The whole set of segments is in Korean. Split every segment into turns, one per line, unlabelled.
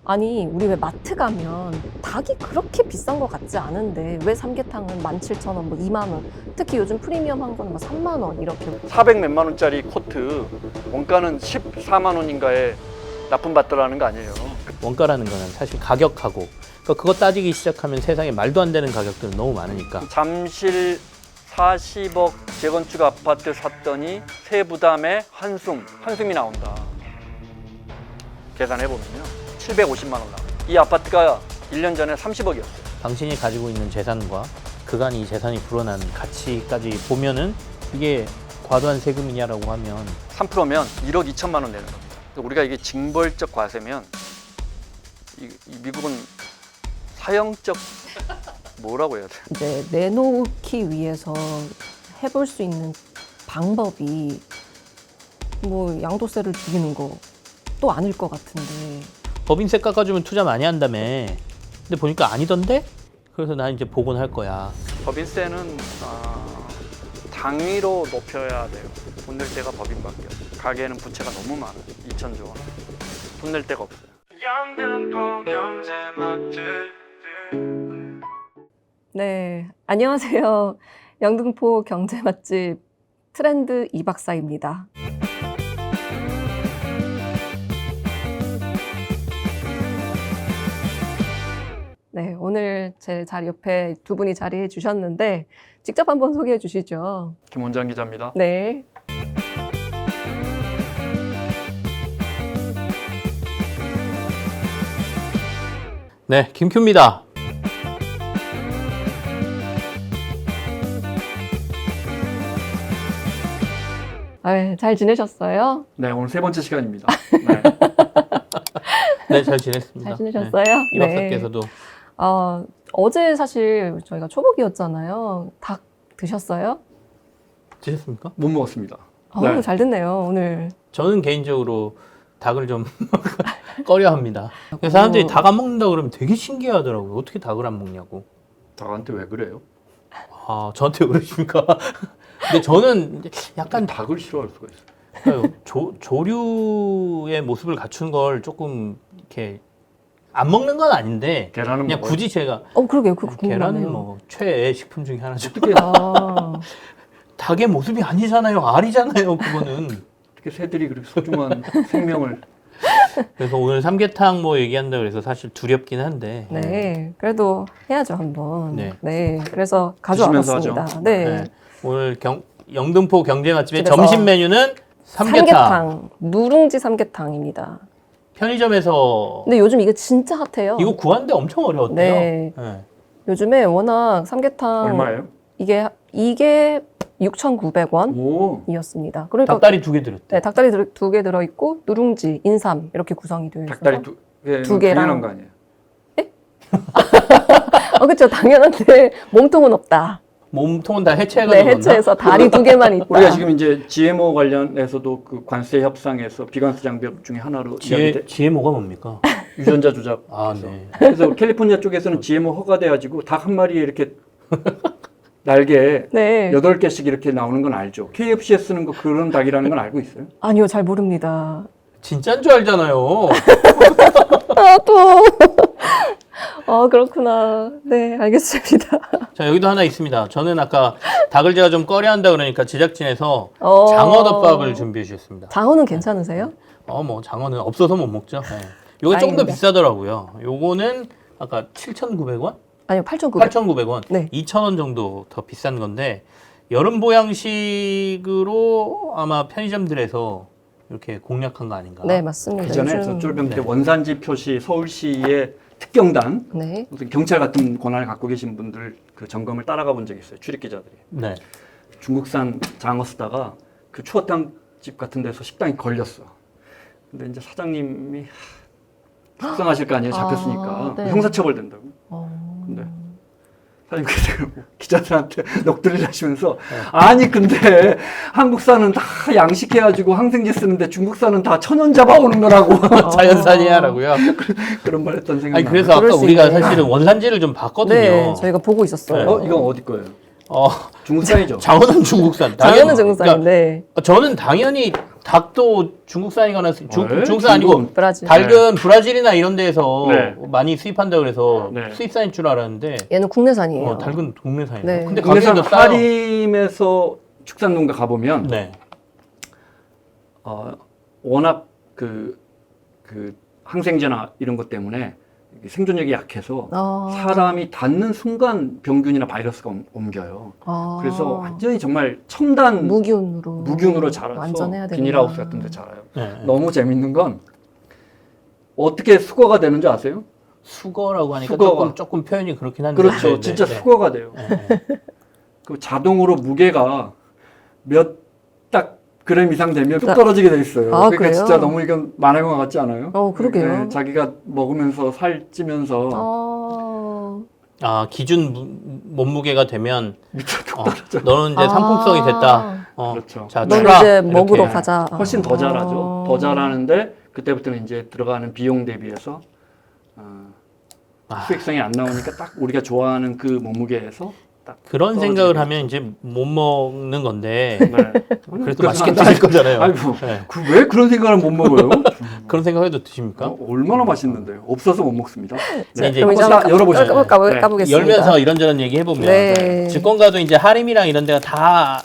아니 우리 왜 마트 가면 닭이 그렇게 비싼 것 같지 않은데 왜 삼계탕은 17,000원, 뭐 2만 원, 특히 요즘 프리미엄한 거는 막 3만 원 이렇게.
400 몇만 원짜리 코트 원가는 14만 원인가에 납품받더라는 거 아니에요.
원가라는 거는 사실 가격하고 그거 따지기 시작하면 세상에 말도 안 되는 가격들은 너무 많으니까.
잠실 40억 재건축 아파트 샀더니 세부담에 한숨이 나온다. 계산해보면요 750만 원 나와요. 이 아파트가 1년 전에 30억이었어요.
당신이 가지고 있는 재산과 그간이 이 재산이 불어난 가치까지 보면은 이게 과도한 세금이냐라고 하면
3%면 1억 2천만 원 내는 겁니다. 우리가 이게 징벌적 과세면 이 미국은 사형적 뭐라고 해야 돼?
이제 내놓기 위해서 해볼 수 있는 방법이 뭐 양도세를 줄이는 거 또 아닐 것 같은데.
법인세 깎아주면 투자 많이 한다며. 근데 보니까 아니던데? 그래서 나 이제 복원할 거야.
법인세는 당위로 높여야 돼요. 돈 낼 데가 법인밖에 없어요. 가게에는 부채가 너무 많아요. 2천조 원. 돈 낼 데가 없어요.
네, 안녕하세요. 영등포 경제 맛집 트렌드 이 박사입니다. 네, 오늘 제 자리 옆에 두 분이 자리해 주셨는데 직접 한번 소개해 주시죠.
김원장 기자입니다.
네.
네, 김큐입니다.
아, 잘 지내셨어요?
네, 오늘 세 번째 시간입니다. 네.
네, 잘 지냈습니다.
잘 지내셨어요?
네. 이 박사께서도
어제 사실 저희가 초복이었잖아요. 닭 드셨어요?
드셨습니까?
못 먹었습니다.
네. 잘 됐네요, 오늘.
저는 개인적으로 닭을 좀 꺼려합니다. 사람들이 닭 안 먹는다 그러면 되게 신기하더라고요. 어떻게 닭을 안 먹냐고.
닭한테 왜 그래요?
아, 저한테 그러십니까? 근데 저는 약간
닭을 싫어할 수가 있어요.
조류의 모습을 갖춘 걸 조금 이렇게 안 먹는 건 아닌데
계란은
그냥
먹어요?
굳이 제가
그러게요. 그거 궁금하네요.
계란은 뭐 최애 식품 중에 하나죠.
어떻게
아,
닭의 모습이 아니잖아요. 알이잖아요. 그거는.
어떻게 새들이 그렇게 소중한 생명을
그래서 오늘 삼계탕 뭐 얘기한다 그래서 사실 두렵긴 한데.
네. 그래도 해야죠, 한번.
네.
네. 그래서
드시면서
가져와봤습니다.
하죠.
네.
네. 오늘 영등포 경제 맛집의
집에서
점심 메뉴는 삼계탕.
누룽지 삼계탕입니다.
편의점에서
근데 요즘 이게 진짜 핫해요.
이거 구하는데 엄청 어려웠대요.
네.
네.
요즘에 워낙 삼계탕
얼마예요?
이게 6,900원이었습니다.
오,
그러니까
닭다리 2개 들었대.
네, 닭다리 2개 들어있고 누룽지, 인삼 이렇게 구성이 되어 있어서
닭다리 두 개랑 당연한 거 아니에요?
그렇죠. 당연한데 몸통은 없다.
몸통은 다 해체해가지고
네,
넣었나?
해체해서 다리 2개만 있다.
우리가 지금 이제 GMO 관련해서도 그 관세 협상에서 비관세 장벽 중에 하나로
GMO가 뭡니까?
유전자 조작.
아, 네.
그래서 캘리포니아 쪽에서는 GMO 허가돼가지고 닭 한 마리에 이렇게 날개
네.
8개씩 이렇게 나오는 건 알죠. KFC에 쓰는 거 그런 닭이라는 건 알고 있어요?
아니요, 잘 모릅니다.
진짜인 줄 알잖아요.
또. 그렇구나. 네, 알겠습니다.
자, 여기도 하나 있습니다. 저는 아까 닭을 제가 좀 꺼려한다 그러니까 제작진에서
어.
장어덮밥을 준비해 주셨습니다.
장어는 괜찮으세요?
뭐 장어는 없어서 못 먹죠. 네. 요게 조금 더
다행입니다.
비싸더라고요. 요거는 아까 7,900원?
아니요, 8,900원.
8,900원.
네.
2,000원 정도 더 비싼 건데 여름 보양식으로 아마 편의점들에서 이렇게 공략한 거 아닌가?
네, 맞습니다.
그 전에
요즘-
저쪽에
네.
원산지 표시 서울시의 특경단
네.
무슨 경찰 같은 권한을 갖고 계신 분들 그 점검을 따라가 본 적이 있어요. 출입 기자들이.
네.
중국산 장어 쓰다가 그 추어탕 집 같은 데서 식당이 걸렸어. 근데 이제 사장님이 속상하실 거 아니에요. 잡혔으니까.
네.
형사처벌 된다고. 근데 사장님께서 기자들한테 넋두리를 하시면서 아니 근데 한국산은 다 양식해가지고 항생제 쓰는데 중국산은 다 천연 잡아오는 거라고
자연산이야라고요.
그런 말 했던 생각이
아니
나요.
그래서
그럴
아까
수
우리가
있네요.
사실은 원산지를 좀 봤거든요.
네, 저희가 보고 있었어요.
네.
이건 어디 거예요? 중국산이죠.
장어는 중국산.
장어는 중국산인데
그러니까 저는 당연히 닭도 중국산이거나 중국산 아니고
중국은
브라질.
닭은 브라질이나 이런 데에서
네.
많이 수입한다 그래서
네.
수입산인 줄 알았는데
얘는 국내산이에요.
닭은 동네산이에요.
네.
근데
국내산
가격이 더 싸요.
하림에서 축산농가 가보면
네.
워낙 그 항생제나 이런 것 때문에 생존력이 약해서 사람이 닿는 순간 병균이나 바이러스가 옮겨요. 그래서 완전히 정말 첨단
무균으로
자라서
완전해야 되구나.
비닐하우스 같은 데 자라요.
네.
너무 재밌는 건 어떻게 수거가 되는 줄 아세요?
수거라고 하니까
수거가.
조금 표현이 그렇긴 한데
그렇죠.
네, 네,
진짜
네.
수거가 돼요.
네.
그 자동으로 무게가 몇 딱 그램 이상 되면 뚝 떨어지게 돼 있어요. 그러니까
그래요?
진짜 너무 이건 만화영화 같지 않아요?
그러게요.
네, 자기가 먹으면서 살찌면서
기준 몸무게가 되면
밑으로 뚝 떨어져.
너는 이제 상품성이 됐다.
그렇죠.
자,
너는
추가.
이제
이렇게.
먹으러 가자.
훨씬 더 잘하죠. 더 잘하는데 그때부터는 이제 들어가는 비용 대비해서 수익성이 안 나오니까 딱 우리가 좋아하는 그 몸무게에서 딱
그런
떨어지게
생각을
되죠.
하면 이제 못 먹는 건데
네.
그래도 맛있게 드실 거잖아요.
아이고,
네.
왜 그런 생각을 못 먹어요?
그런 생각해도 드십니까?
얼마나 맛있는데요? 없어서 못 먹습니다.
네, 이제
그럼 이제
한번
한번
열어보시죠.
까보겠습니다.
열면서 이런저런 얘기 해보면
네.
증권가도 이제 하림이랑 이런 데가 다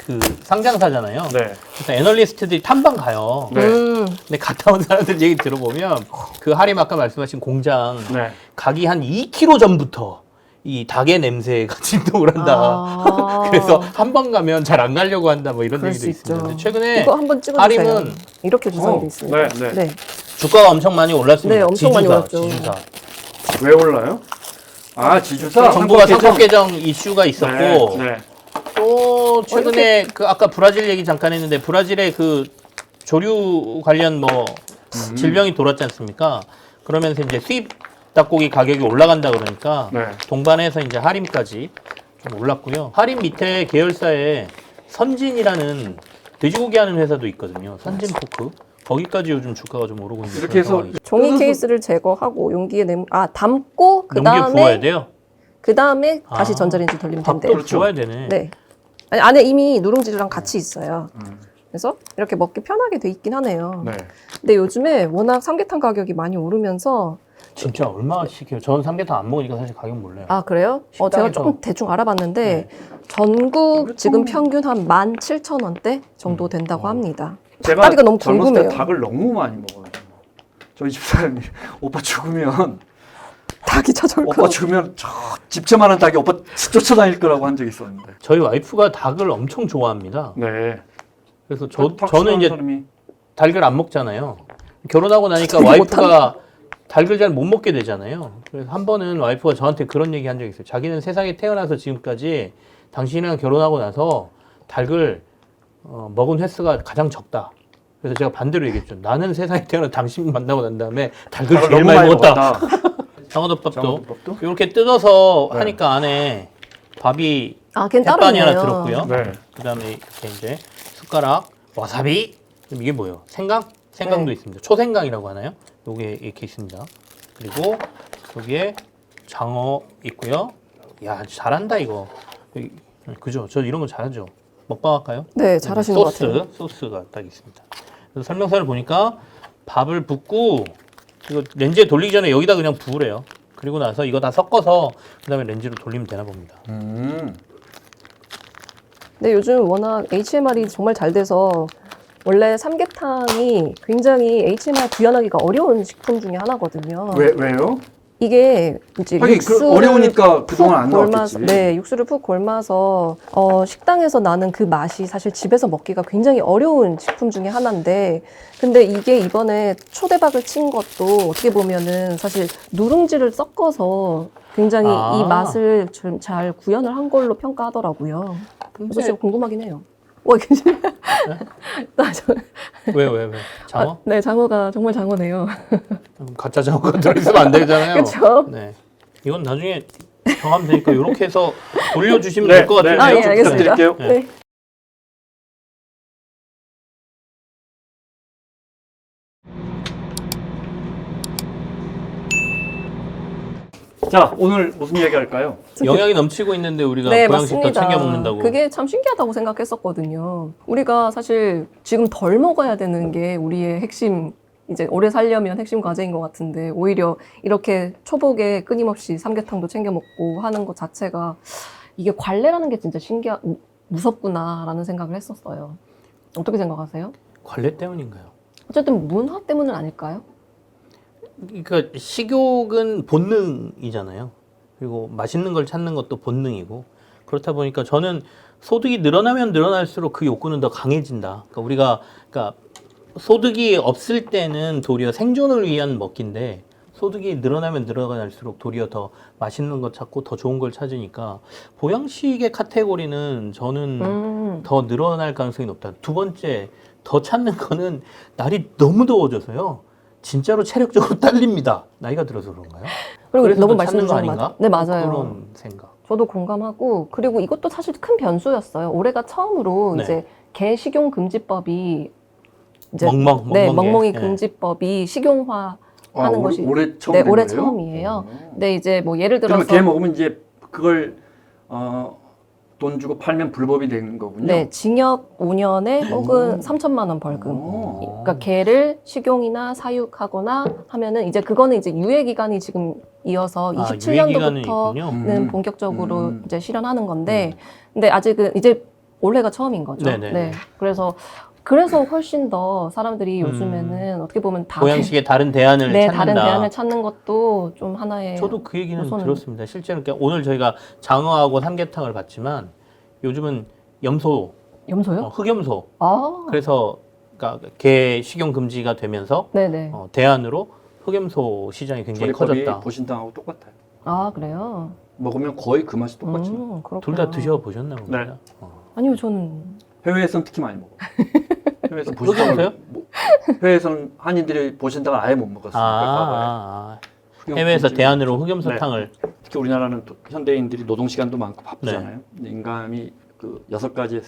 그 상장사잖아요.
네.
그래서 애널리스트들이 탐방 가요.
네.
근데 갔다 온 사람들 얘기 들어보면 그 하림 아까 말씀하신 공장
네.
가기 한 2km 전부터 이 닭의 냄새가 진동을 한다. 그래서 한 번 가면 잘 안 가려고 한다. 뭐 이런
그럴
얘기도
수
있습니다.
있죠.
근데 최근에
이거 한번 찍어주세요.
하림은
이렇게 구성이 돼 있습니다.
네, 네.
주가가 엄청 많이 올랐습니다.
네, 엄청 많이 올랐죠.
지주사.
왜 올라요? 지주사
정부가
상법
상법 개정 이슈가 있었고
네, 네.
또 최근에 그 아까 브라질 얘기 잠깐 했는데 브라질의 그 조류 관련 뭐 질병이 돌았지 않습니까? 그러면서 이제 수입 닭고기 가격이 올라간다 그러니까
네.
동반해서 이제 하림까지 좀 올랐고요. 하림 밑에 계열사에 선진이라는 돼지고기 하는 회사도 있거든요. 선진 포크. 거기까지 요즘 주가가 좀 오르고 있는
이렇게 해서
상황이죠.
종이 케이스를 제거하고 용기에 담고
용기에 부어야 돼요?
그 다음에 다시 전자레인지 돌리면
밥도
된대요.
부어야 되네.
네. 아니, 안에 이미 누룽지랑 같이 있어요. 그래서 이렇게 먹기 편하게 돼 있긴 하네요.
네.
근데 요즘에 워낙 삼계탕 가격이 많이 오르면서
진짜 얼마씩 해요? 저는 삼계탕 안 먹으니까 사실 가격 몰라요.
그래요? 제가
식당에서-
조금 대충 알아봤는데
네.
전국 지금 평균 한 17,000원대 정도 된다고 합니다.
제가
닭다리가 너무
젊었을 때
궁금해요.
닭을 너무 많이 먹어요. 저희 집사람이 오빠 죽으면
닭이 찾아올
오빠 죽으면 저 집채만한 닭이 오빠 쫓아다닐 거라고 한 적이 있었는데.
저희 와이프가 닭을 엄청 좋아합니다.
네.
그래서
닭
저는 이제
사람이
닭을 안 먹잖아요. 결혼하고 나니까
닭을
와이프가 닭을 잘 못 먹게 되잖아요. 그래서 한 번은 와이프가 저한테 그런 얘기 한 적이 있어요. 자기는 세상에 태어나서 지금까지 당신이랑 결혼하고 나서 닭을 먹은 횟수가 가장 적다. 그래서 제가 반대로 얘기했죠. 나는 세상에 태어나 당신 만나고 난 다음에 닭을 제일 많이 먹었다. 장어덮밥도
장어덮밥도?
이렇게 뜯어서
네.
하니까 안에 밥이
걔는 따로
햇반이 하나
있네요.
들었고요.
네.
그다음에 이렇게 이제 숟가락, 와사비. 그럼 이게 뭐예요? 생강? 생강도
네.
있습니다. 초생강이라고 하나요? 요게 이렇게 있습니다. 그리고 여기에 장어 있고요. 야, 잘한다 이거. 그죠? 저 이런 거 잘하죠. 먹방 할까요?
네, 잘하시는 것 같아요.
소스가 딱 있습니다. 그래서 설명서를 보니까 밥을 붓고 이거 렌즈에 돌리기 전에 여기다 그냥 부으래요. 그리고 나서 이거 다 섞어서 그다음에 렌즈로 돌리면 되나 봅니다.
근데 요즘 워낙 HMR이 정말 잘 돼서 원래 삼계탕이 굉장히 HMR 구현하기가 어려운 식품 중에 하나거든요.
왜요?
이게 이제
하긴
육수를
어려우니까 그동안 안
푹
나왔겠지.
네, 육수를 푹 골마서 식당에서 나는 그 맛이 사실 집에서 먹기가 굉장히 어려운 식품 중에 하나인데, 근데 이게 이번에 초대박을 친 것도 어떻게 보면은 사실 누룽지를 섞어서 굉장히 이 맛을 좀 잘 구현을 한 걸로 평가하더라고요. 그래서 제가 궁금하긴 해요. 와, 괜찮아요.
왜? 장어?
네, 장어가 정말 장어네요.
가짜 장어가 들어있으면 안 되잖아요.
그렇죠.
네. 이건 나중에 정하면 되니까 이렇게 해서 돌려주시면
네,
될 것 같은데요.
예, 알겠습니다.
부탁드릴게요.
네.
자, 오늘 무슨 얘기 할까요?
영양이 넘치고 있는데 우리가
네,
보양식 더
맞습니다.
챙겨 먹는다고.
그게 참 신기하다고 생각했었거든요. 우리가 사실 지금 덜 먹어야 되는 게 우리의 핵심, 이제 오래 살려면 핵심 과제인 것 같은데, 오히려 이렇게 초복에 끊임없이 삼계탕도 챙겨 먹고 하는 것 자체가 이게 관례라는 게 진짜 무섭구나라는 생각을 했었어요. 어떻게 생각하세요?
관례 때문인가요?
어쨌든 문화 때문은 아닐까요?
그러니까 식욕은 본능이잖아요. 그리고 맛있는 걸 찾는 것도 본능이고 그렇다 보니까 저는 소득이 늘어나면 늘어날수록 그 욕구는 더 강해진다. 그러니까 우리가 소득이 없을 때는 도리어 생존을 위한 먹기인데 소득이 늘어나면 늘어날수록 도리어 더 맛있는 것 찾고 더 좋은 걸 찾으니까 보양식의 카테고리는 저는 더 늘어날 가능성이 높다. 두 번째, 더 찾는 거는 날이 너무 더워져서요. 진짜로 체력적으로 딸립니다. 나이가 들어서 그런가요?
그리고
그래서
너무
더 찾는 거
말씀하신 거
아닌가?
네, 맞아요.
그런 생각.
저도 공감하고, 그리고 이것도 사실 큰 변수였어요. 올해가 처음으로
네.
이제 개 식용 금지법이 이제
멍멍이
금지법이 식용화 하는 것이
올해 처음
네,
된
올해
거예요?
처음이에요. 근데 이제 뭐 예를 들어서
그러면 개 먹으면 이제 그걸 돈 주고 팔면 불법이 되는 거군요.
네, 징역 5년에 혹은 3천만 원 벌금. 그러니까 개를 식용이나 사육하거나 하면은 이제 그거는 이제 유예 기간이 지금 이어서
유예 기간은
27년도부터는
있군요.
본격적으로 이제 실현하는 건데, 근데 아직은 이제 올해가 처음인 거죠.
네네.
네, 그래서 훨씬 더 사람들이 요즘에는 어떻게 보면
보양식의 다른 대안을
네,
찾는다.
다른 대안을 찾는 것도 좀 하나의
저도 그 얘기는
요소는-
들었습니다. 실제로 그러니까 오늘 저희가 장어하고 삼계탕을 봤지만 요즘은 염소,
염소요?
흑염소.
아,
그래서 그러니까 개 식용 금지가 되면서
네네.
대안으로 흑염소 시장이 굉장히
조리법이
커졌다.
보신탕하고 똑같아요.
아, 그래요?
먹으면 거의 그 맛이 똑같이 나요.
그렇구나.
둘 다 드셔 보셨나 봅니다.
네.
아니요, 저는
해외에서는 특히 많이 먹어. 해외에서
흑염소요?
해외에서는 한인들이 보신탕을 아예 못 먹었으니까 과거에. 흑염소
해외에서
집이
대안으로 흑염소탕을
특히 우리나라는 또 현대인들이 노동 시간도 많고 바쁘잖아요.
네.
인감이 그 6가지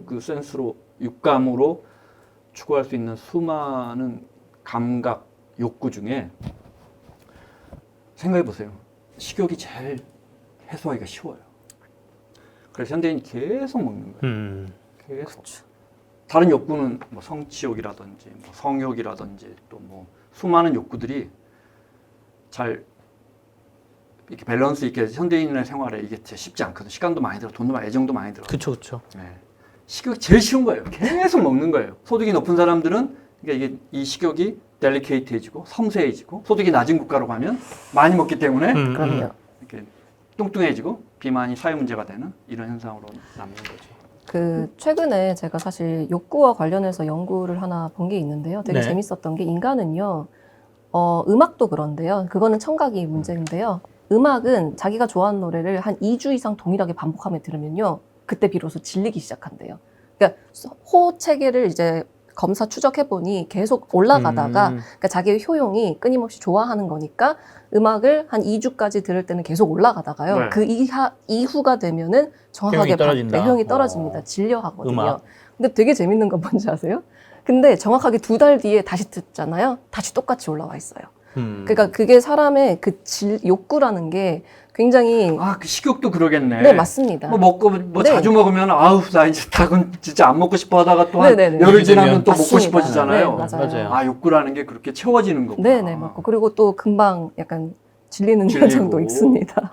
그 센스로 육감으로 추구할 수 있는 수많은 감각 욕구 중에 생각해 보세요. 식욕이 제일 해소하기가 쉬워요. 그래서 현대인이 계속 먹는 거예요. 계속. 다른 욕구는 뭐 성취욕이라든지 뭐 성욕이라든지 또 뭐 수많은 욕구들이 잘 이렇게 밸런스 있게 현대인의 생활에 이게 쉽지 않거든. 시간도 많이 들어, 돈도 많이, 애정도 많이 들어.
그쵸.
네. 식욕이 제일 쉬운 거예요. 계속 먹는 거예요. 소득이 높은 사람들은 그러니까 이게 이 식욕이 델리케이트해지고 섬세해지고 소득이 낮은 국가로 가면 많이 먹기 때문에
그럼요.
이렇게 뚱뚱해지고 비만이 사회 문제가 되는 이런 현상으로 남는 거죠.
최근에 제가 사실 욕구와 관련해서 연구를 하나 본 게 있는데요. 되게
네.
재밌었던 게 인간은요, 음악도 그런데요. 그거는 청각이 문제인데요. 음악은 자기가 좋아하는 노래를 한 2주 이상 동일하게 반복하며 들으면요, 그때 비로소 질리기 시작한대요. 그러니까 호 체계를 이제 검사 추적해보니 계속 올라가다가 그러니까 자기의 효용이 끊임없이 좋아하는 거니까 음악을 한 2주까지 들을 때는 계속 올라가다가요.
네.
그 이후가 되면은 정확하게
효용이 떨어진다.
효용이 떨어집니다. 질려 하거든요.
음악.
근데 되게 재밌는 건 뭔지 아세요? 근데 정확하게 2달 뒤에 다시 듣잖아요. 다시 똑같이 올라와 있어요. 그러니까 그게 사람의 욕구라는 게 굉장히
그 식욕도 그러겠네.
네, 맞습니다.
뭐 먹고 뭐
네.
자주 먹으면 아우 나 이제 닭은 진짜 안 먹고 싶어 하다가 또 한
네네네.
열흘 지나면 또 먹고
맞습니다.
싶어지잖아요.
네, 맞아요.
맞아요.
욕구라는 게 그렇게 채워지는 거구나.
네네, 맞고. 그리고 또 금방 약간 질리는
질리고.
현상도 있습니다.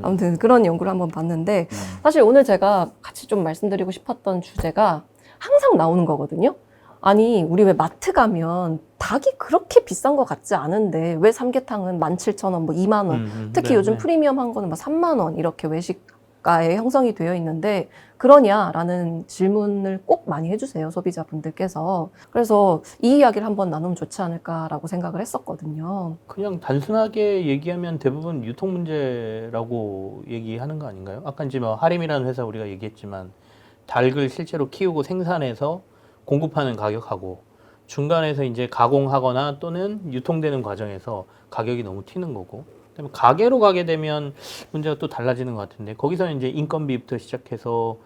아무튼 그런 연구를 한번 봤는데, 사실 오늘 제가 같이 좀 말씀드리고 싶었던 주제가 항상 나오는 거거든요. 아니, 우리 왜 마트 가면 닭이 그렇게 비싼 것 같지 않은데 왜 삼계탕은 17,000원, 뭐 2만 원, 특히 요즘 프리미엄한 거는 막 3만 원 이렇게 외식가에 형성이 되어 있는데 그러냐라는 질문을 꼭 많이 해주세요, 소비자분들께서. 그래서 이 이야기를 한번 나누면 좋지 않을까라고 생각을 했었거든요.
그냥 단순하게 얘기하면 대부분 유통 문제라고 얘기하는 거 아닌가요? 아까 이제 뭐 하림이라는 회사 우리가 얘기했지만 닭을 실제로 키우고 생산해서 공급하는 가격하고 중간에서 이제 가공하거나 또는 유통되는 과정에서 가격이 너무 튀는 거고, 그다음에 가게로 가게 되면 문제가 또 달라지는 것 같은데 거기서는 이제 인건비부터 시작해서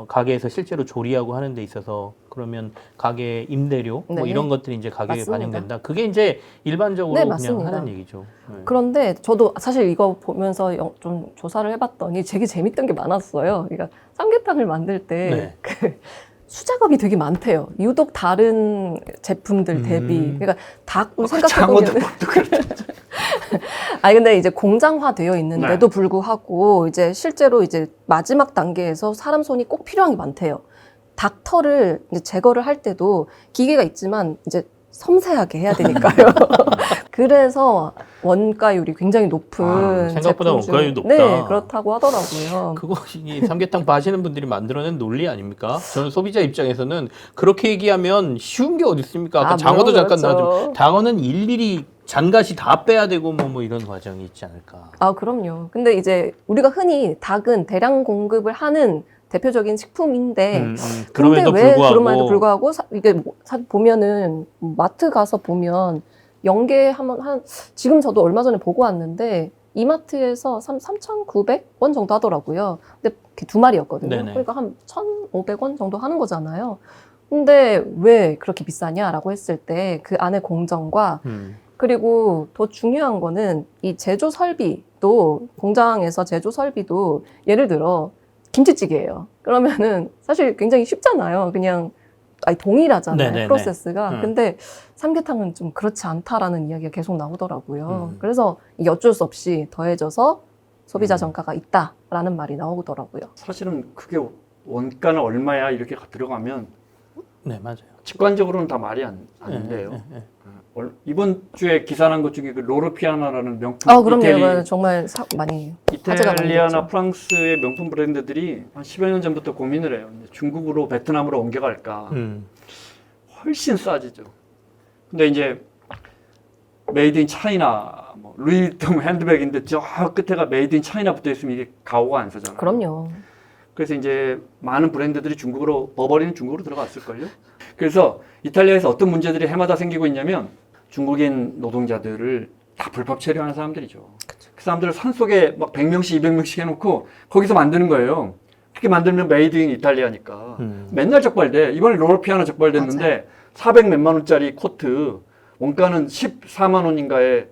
가게에서 실제로 조리하고 하는 데 있어서 그러면 가게 임대료 뭐
네.
이런 것들이 이제 가격에
맞습니다.
반영된다. 그게 이제 일반적으로
네,
그냥
맞습니다.
하는 얘기죠. 네.
그런데 저도 사실 이거 보면서 좀 조사를 해봤더니 되게 재밌던 게 많았어요. 그러니까 삼계탕을 만들 때
네.
그 수작업이 되게 많대요. 유독 다른 제품들 대비. 그러니까 닭 생각해보면
장어덮밥도 그렇죠.
아니 근데 이제 공장화되어 있는데도 불구하고 이제 실제로 이제 마지막 단계에서 사람 손이 꼭 필요한 게 많대요. 닭털을 이제 제거를 할 때도 기계가 있지만 이제 섬세하게 해야 되니까요. 그래서 원가율이 굉장히 높은
생각보다
제품 중-
원가율이 높다.
네, 그렇다고 하더라고요.
그것이 이 삼계탕 파시는 분들이 만들어낸 논리 아닙니까? 저는 소비자 입장에서는 그렇게 얘기하면 쉬운 게 어디 있습니까? 아까
아,
장어도
물론
잠깐
그렇죠.
나왔지만 장어는 일일이 잔가시 다 빼야 되고 뭐 이런 과정이 있지 않을까.
아, 그럼요. 근데 이제 우리가 흔히 닭은 대량 공급을 하는 대표적인 식품인데
그럼에도
근데 왜
불구하고
그럼에도 불구하고 이게 보면은 마트 가서 보면 연계하면 지금 저도 얼마 전에 보고 왔는데 이마트에서 3,900원 정도 하더라고요. 근데 그게 두 마리였거든요.
네네.
그러니까 한 1,500원 정도 하는 거잖아요. 근데 왜 그렇게 비싸냐라고 했을 때 그 안에 공정과 그리고 더 중요한 거는 이 제조 설비도 공장에서 제조 설비도 예를 들어 김치찌개예요. 그러면은 사실 굉장히 쉽잖아요. 그냥 동일하잖아요.
네네네.
프로세스가. 근데 삼계탕은 좀 그렇지 않다라는 이야기가 계속 나오더라고요.
음.
그래서 이게 어쩔 수 없이 더해져서 소비자 정가가 있다라는 말이 나오더라고요.
사실은 그게 원가는 얼마야 이렇게 들어가면
네, 맞아요.
직관적으로는 다 말이 안 돼요.
네.
이번 주에 기사 난 것 중에 그 로르피아나라는 명품
그럼요.
이태리,
이거 정말 많이 화제가 많이
이탈리아나
됐죠.
프랑스의 명품 브랜드들이 한 10여 년 전부터 고민을 해요. 이제 중국으로 베트남으로 옮겨갈까. 훨씬 싸지죠. 근데 이제 메이드 인 차이나 뭐 루이비통 핸드백인데 저 끝에가 메이드 인 차이나 붙어 있으면 이게 가오가 안 서잖아요.
그럼요.
그래서 이제 많은 브랜드들이 중국으로 버버리는 중국으로 들어갔을걸요. 그래서 이탈리아에서 어떤 문제들이 해마다 생기고 있냐면 중국인 노동자들을 다 불법 체류하는 사람들이죠. 그 사람들을 산속에 막 100명씩 200명씩 해놓고 거기서 만드는 거예요. 그렇게 만들면 메이드 인 이탈리아니까. 맨날 적발돼. 이번에 로르피아나 적발됐는데 400 몇만 원짜리 코트 원가는 14만 원인가에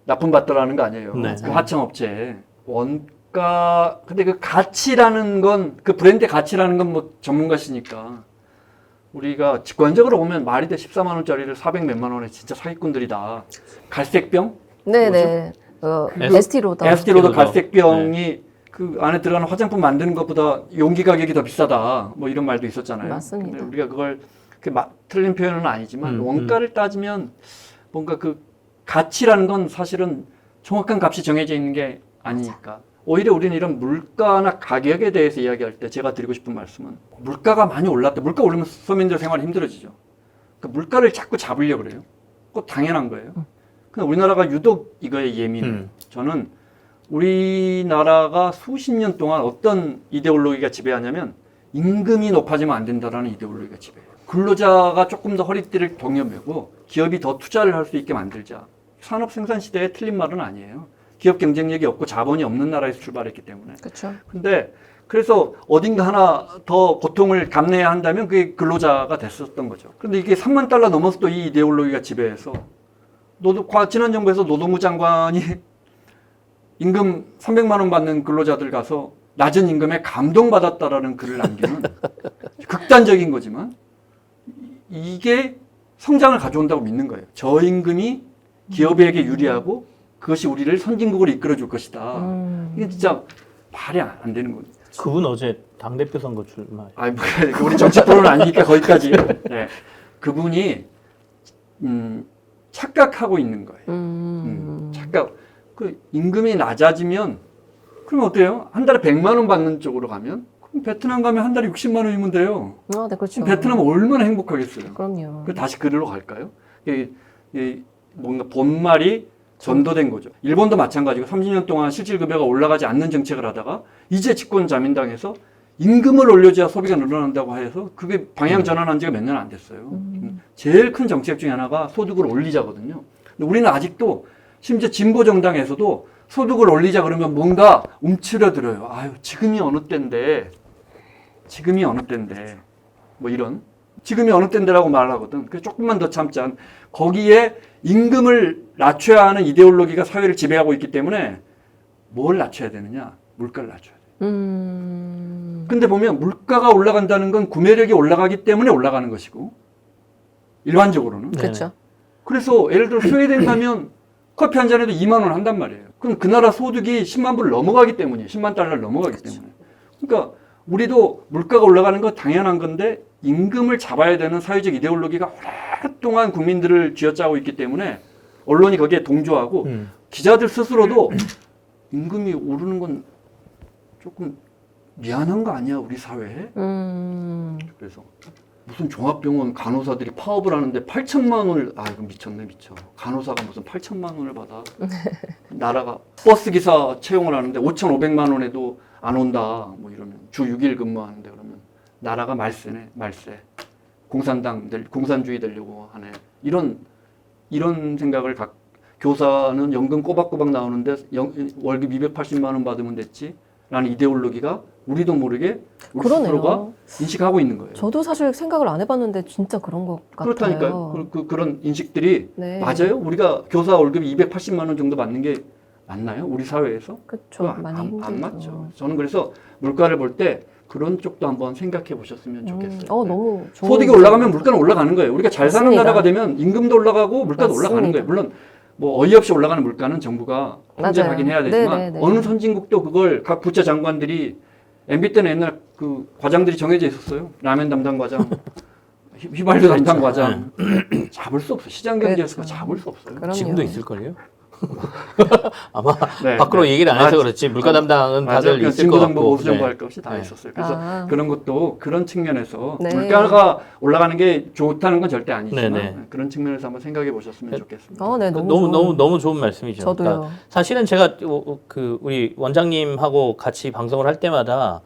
납품받더라는 거 아니에요.
네.
그 하청업체에. 원가, 근데 그 가치라는 건, 그 브랜드의 가치라는 건 뭐 전문가시니까. 우리가 직관적으로 보면 말이 돼 14만 원짜리를 400 몇만 원에 진짜 사기꾼들이다. 갈색병?
네네. 에스티로더.
에스티로더
에스티로더.
갈색병이 그 안에 들어가는 화장품 만드는 것보다 용기 가격이 더 비싸다. 뭐 이런 말도 있었잖아요.
맞습니다.
근데 우리가 그걸 틀린 표현은 아니지만 원가를 따지면 뭔가 그 가치라는 건 사실은 정확한 값이 정해져 있는 게 아니니까. 오히려 우리는 이런 물가나 가격에 대해서 이야기할 때 제가 드리고 싶은 말씀은 물가가 많이 올랐다. 물가 오르면 서민들 생활이 힘들어지죠. 그러니까 물가를 자꾸 잡으려고 그래요. 그거 당연한 거예요. 근데 우리나라가 유독 이거에 예민해요. 저는 우리나라가 수십 년 동안 어떤 이데올로기가 지배하냐면 임금이 높아지면 안 된다라는 이데올로기가 지배해요. 근로자가 조금 더 허리띠를 동여매고 기업이 더 투자를 할 수 있게 만들자. 산업 생산 시대에 틀린 말은 아니에요. 기업 경쟁력이 없고 자본이 없는 나라에서 출발했기 때문에.
그렇죠.
근데 그래서 어딘가 하나 더 고통을 감내해야 한다면 그게 근로자가 됐었던 거죠. 그런데 이게 3만 달러 넘어서 또 이 이데올로기가 지배해서 지난 정부에서 노동부 장관이 임금 300만 원 받는 근로자들 가서 낮은 임금에 감동받았다라는 글을 남기는 극단적인 거지만 이게 성장을 가져온다고 믿는 거예요. 저임금이 기업에게 유리하고 그것이 우리를 선진국으로 이끌어줄 것이다. 이게 진짜 말이 안 되는 거죠.
그분 어제 당대표 선거 출마.
아니, 우리 정치 프로는 아니니까 거기까지. 네. 그분이 착각하고 있는 거예요. 착각. 그 임금이 낮아지면 그럼 어때요? 한 달에 100만 원 받는 쪽으로 가면 그럼 베트남 가면 한 달에 60만 원이면 돼요.
네, 그렇죠.
베트남은 얼마나 행복하겠어요.
그럼요.
그 다시 그리로 갈까요? 뭔가 본말이 전도된 거죠. 일본도 마찬가지고 30년 동안 실질급여가 올라가지 않는 정책을 하다가 이제 집권 자민당에서 임금을 올려줘야 소비가 늘어난다고 해서 그게 방향 전환한 지가 몇 년 안 됐어요. 제일 큰 정책 중에 하나가 소득을 올리자거든요. 근데 우리는 아직도 심지어 진보 정당에서도 소득을 올리자 그러면 뭔가 움츠려들어요. 아유, 지금이 어느 때인데 지금이 어느 때인데 뭐 이런 지금이 어느 때인데라고 말하거든. 그래서 조금만 더 참자. 거기에 임금을 낮춰야 하는 이데올로기가 사회를 지배하고 있기 때문에 뭘 낮춰야 되느냐? 물가를 낮춰야 돼. 근데 보면 물가가 올라간다는 건 구매력이 올라가기 때문에 올라가는 것이고 일반적으로는.
그렇죠.
그래서 예를 들어 스웨덴 가면 커피 한 잔에도 2만 원 한단 말이에요. 그럼 그 나라 소득이 10만 불을 넘어가기 때문이에요. 10만 달러를 넘어가기 때문에. 그러니까 우리도 물가가 올라가는 건 당연한 건데 임금을 잡아야 되는 사회적 이데올로기가 오랫동안 국민들을 쥐어짜고 있기 때문에 언론이 거기에 동조하고 기자들 스스로도 임금이 오르는 건 조금 미안한 거 아니야 우리 사회에? 그래서 무슨 종합병원 간호사들이 파업을 하는데 8천만 원을 이거 미쳤네 미쳐. 간호사가 무슨 8천만 원을 받아. 나라가 버스 기사 채용을 하는데 5,500만 원에도 안 온다. 뭐 이러면 주 6일 근무하는데 그러면 나라가 말세네 말세. 공산주의 되려고 하네. 이런 생각을 교사는 연금 꼬박꼬박 나오는데 월급 280만 원 받으면 됐지. 라는 이데올로기가 우리도 모르게 우리 스스로가 인식하고 있는 거예요.
저도 사실 생각을 안 해봤는데 진짜 그런 것 같아요.
그렇다니까요. 그런 인식들이
네.
맞아요? 우리가 교사 월급이 280만 원 정도 받는 게 맞나요? 우리 사회에서?
그렇죠. 많이 힘들죠.
안 맞죠. 저는 그래서 물가를 볼 때 그런 쪽도 한번 생각해 보셨으면 좋겠어요.
너무 좋은
소득이 올라가면 물가는 올라가는 거예요. 우리가 잘 사는
맞습니다.
나라가 되면 임금도 올라가고 물가도
맞습니다.
올라가는 거예요. 물론 뭐 어이없이 올라가는 물가는 정부가 통제하긴 해야 되지만
네네네.
어느 선진국도 그걸 각 부처 장관들이 MB 때는 옛날 그 과장들이 정해져 있었어요. 라면 담당 과장, 휘발유 담당 과장 잡을 수 없어. 시장 경제에서
그렇죠.
잡을 수 없어요.
그럼요.
지금도 있을걸요? 아마
네,
밖으로
네.
얘기를 안 해서 그렇지 물가 담당은 다들 있을 것
진보정보,
같고.
보수정보
네.
할 것 없이 다
네.
있었어요. 그래서 그런 것도 그런 측면에서
네.
물가가 올라가는 게 좋다는 건 절대 아니지만
네, 네.
그런 측면에서 한번 생각해 보셨으면 좋겠습니다.
네,
너무 좋은 말씀이죠.
저도요.
그러니까 사실은 제가 우리 원장님하고 같이 방송을 할 때마다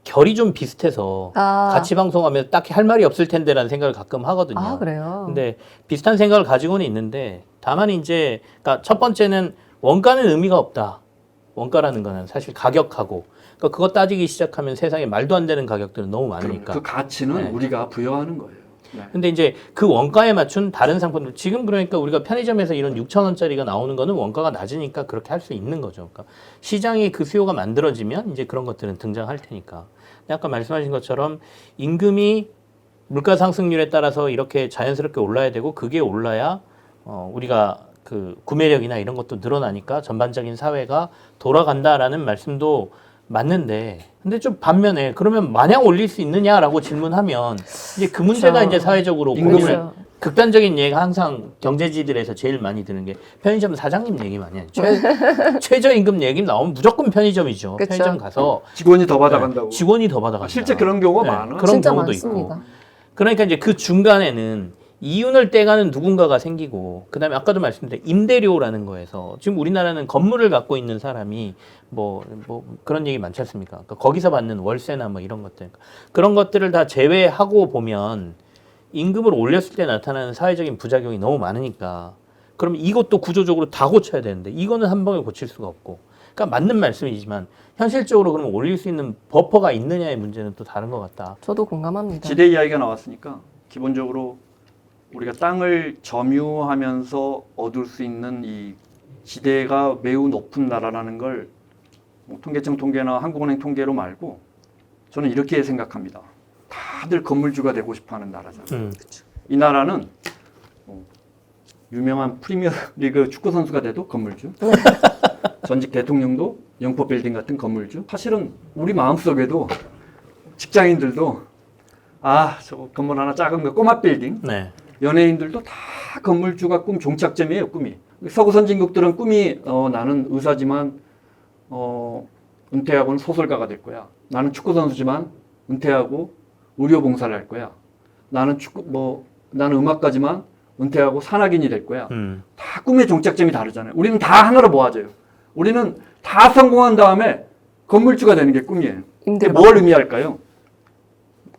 결이 좀 비슷해서 같이 방송하면 딱히 할 말이 없을 텐데라는 생각을 가끔 하거든요.
그래요?
근데 비슷한 생각을 가지고는 있는데 다만 이제 그러니까 첫 번째는 원가는 의미가 없다. 원가라는 거는 사실 가격하고 그러니까 그거 따지기 시작하면 세상에 말도 안 되는 가격들은 너무 많으니까.
그 가치는
네.
우리가 부여하는 거예요. 네.
근데 이제 그 원가에 맞춘 다른 상품들 지금 그러니까 우리가 편의점에서 이런 6,000원짜리가 나오는 거는 원가가 낮으니까 그렇게 할 수 있는 거죠. 그러니까 시장이 그 수요가 만들어지면 이제 그런 것들은 등장할 테니까. 근데 아까 말씀하신 것처럼 임금이 물가 상승률에 따라서 이렇게 자연스럽게 올라야 되고 그게 올라야 우리가 그 구매력이나 이런 것도 늘어나니까 전반적인 사회가 돌아간다라는 말씀도 맞는데 근데 좀 반면에 그러면 마냥 올릴 수 있느냐라고 질문하면 이제 그 문제가 이제 사회적으로
임금을
극단적인 얘기가 항상 경제지들에서 제일 많이 드는 게 편의점 사장님 얘기 많이 하죠. 최저임금 얘기 나오면 무조건 편의점이죠.
그쵸.
편의점 가서
직원이 더 받아간다고.
직원이 더 받아간다.
실제 그런 경우가 많아.
그런
진짜
경우도
많습니다.
있고. 그러니까 이제 그 중간에는 이윤을 떼가는 누군가가 생기고 그다음에 아까도 말씀드린 임대료라는 거에서 지금 우리나라는 건물을 갖고 있는 사람이 뭐 그런 얘기 많지 않습니까? 그러니까 거기서 받는 월세나 뭐 이런 것들 그런 것들을 다 제외하고 보면 임금을 올렸을 때 나타나는 사회적인 부작용이 너무 많으니까 그럼 이것도 구조적으로 다 고쳐야 되는데 이거는 한 방에 고칠 수가 없고 그러니까 맞는 말씀이지만 현실적으로 그러면 올릴 수 있는 버퍼가 있느냐의 문제는 또 다른 것 같다.
저도 공감합니다.
지대 이야기가 나왔으니까 기본적으로 우리가 땅을 점유하면서 얻을 수 있는 이 지대가 매우 높은 나라라는 걸 뭐 통계청 통계나 한국은행 통계로 말고 저는 이렇게 생각합니다. 다들 건물주가 되고 싶어하는 나라잖아요. 이 나라는 유명한 프리미어리그 축구 선수가 돼도 건물주, 전직 대통령도 영포 빌딩 같은 건물주. 사실은 우리 마음속에도 직장인들도 저거 건물 하나 작은 거 꼬마 빌딩.
네.
연예인들도 다 건물주가 꿈 종착점이에요. 꿈이. 서구 선진국들은 꿈이 나는 의사지만 은퇴하고는 소설가가 될 거야. 나는 축구 선수지만 은퇴하고 의료 봉사를 할 거야. 나는 나는 음악가지만 은퇴하고 산악인이 될 거야. 다 꿈의 종착점이 다르잖아요. 우리는 다 하나로 모아져요. 우리는 다 성공한 다음에 건물주가 되는 게 꿈이에요. 그게 뭘 의미할까요?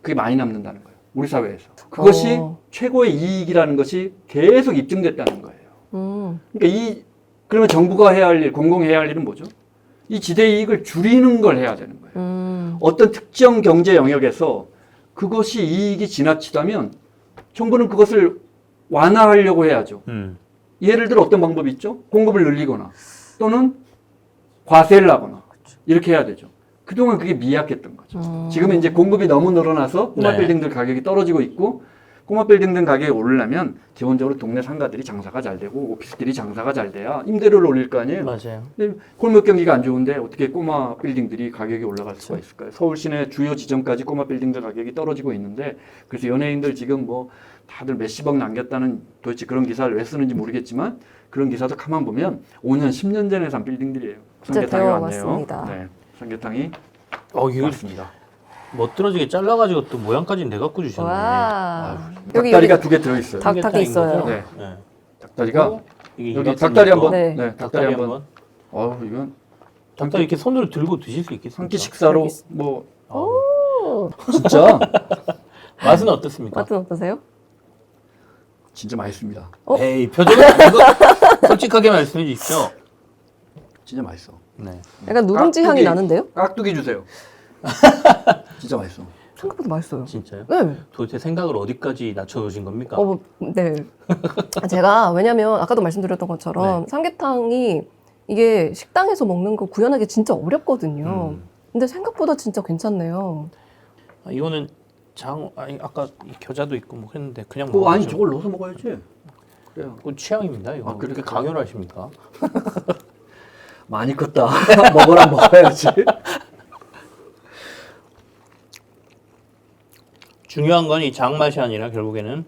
그게 많이 남는다는 거예요. 우리 사회에서. 그것이 최고의 이익이라는 것이 계속 입증됐다는 거예요. 그러니까 그러면 정부가 해야 할 일, 공공이 해야 할 일은 뭐죠? 이 지대 이익을 줄이는 걸 해야 되는 거예요. 어떤 특정 경제 영역에서 그것이 이익이 지나치다면 정부는 그것을 완화하려고 해야죠. 예를 들어 어떤 방법이 있죠? 공급을 늘리거나 또는 과세를 하거나 이렇게 해야 되죠. 그동안 그게 미약했던 거죠. 지금은 이제 공급이 너무 늘어나서 꼬마
네.
빌딩들 가격이 떨어지고 있고 꼬마 빌딩들 가격이 오르려면 기본적으로 동네 상가들이 장사가 잘 되고 오피스들이 장사가 잘 돼야 임대료를 올릴 거 아니에요.
맞아요.
근데 골목 경기가 안 좋은데 어떻게 꼬마 빌딩들이 가격이 올라갈 수가 있을까요? 서울 시내 주요 지점까지 꼬마 빌딩들 가격이 떨어지고 있는데 그래서 연예인들 지금 뭐 다들 몇십억 남겼다는 도대체 그런 기사를 왜 쓰는지 모르겠지만 그런 기사도 가만 보면 5년, 10년 전에 산 빌딩들이에요.
진짜
삼계탕이
되어
왔네요.
왔습니다.
네, 삼계탕이
이거
왔습니다.
멋들어지게 잘라가지고 또 모양까지 내갖고 주셨네.
와.
닭다리가 두 개 들어있어요.
닭이 있어요.
네.
네.
닭다리가
이게
여기
이박스
닭다리
넣고.
한번.
네.
네,
닭다리 한번.
이건
닭다리 이렇게 손으로 들고 드실 수 있겠습니까?
한 끼 식사로
여기
뭐
오.
진짜
맛은 어떻습니까?
맛은 어떠세요?
진짜 맛있습니다.
에이 표정은 이거 솔직하게 말씀해 주십시오.
진짜 맛있어.
네.
약간 누룽지 향이
깍두기.
나는데요?
깍두기 주세요. 진짜 맛있어.
생각보다 맛있어요.
진짜요?
네.
도대체 생각을 어디까지 낮춰놓으신 겁니까?
네. 제가 왜냐면 아까도 말씀드렸던 것처럼 삼계탕이 이게 식당에서 먹는 거 구현하기 진짜 어렵거든요. 근데 생각보다 진짜 괜찮네요.
이거는 아까 이 겨자도 있고 뭐 했는데 그냥
아니
먹어야죠.
저걸 넣어서 먹어야지. 그래요.
그건 취향입니다. 이거
그래,
그렇게
그래.
강요를 하십니까?
많이 컸다. 먹으라 먹어야지.
중요한 건 이 장맛이 아니라 결국에는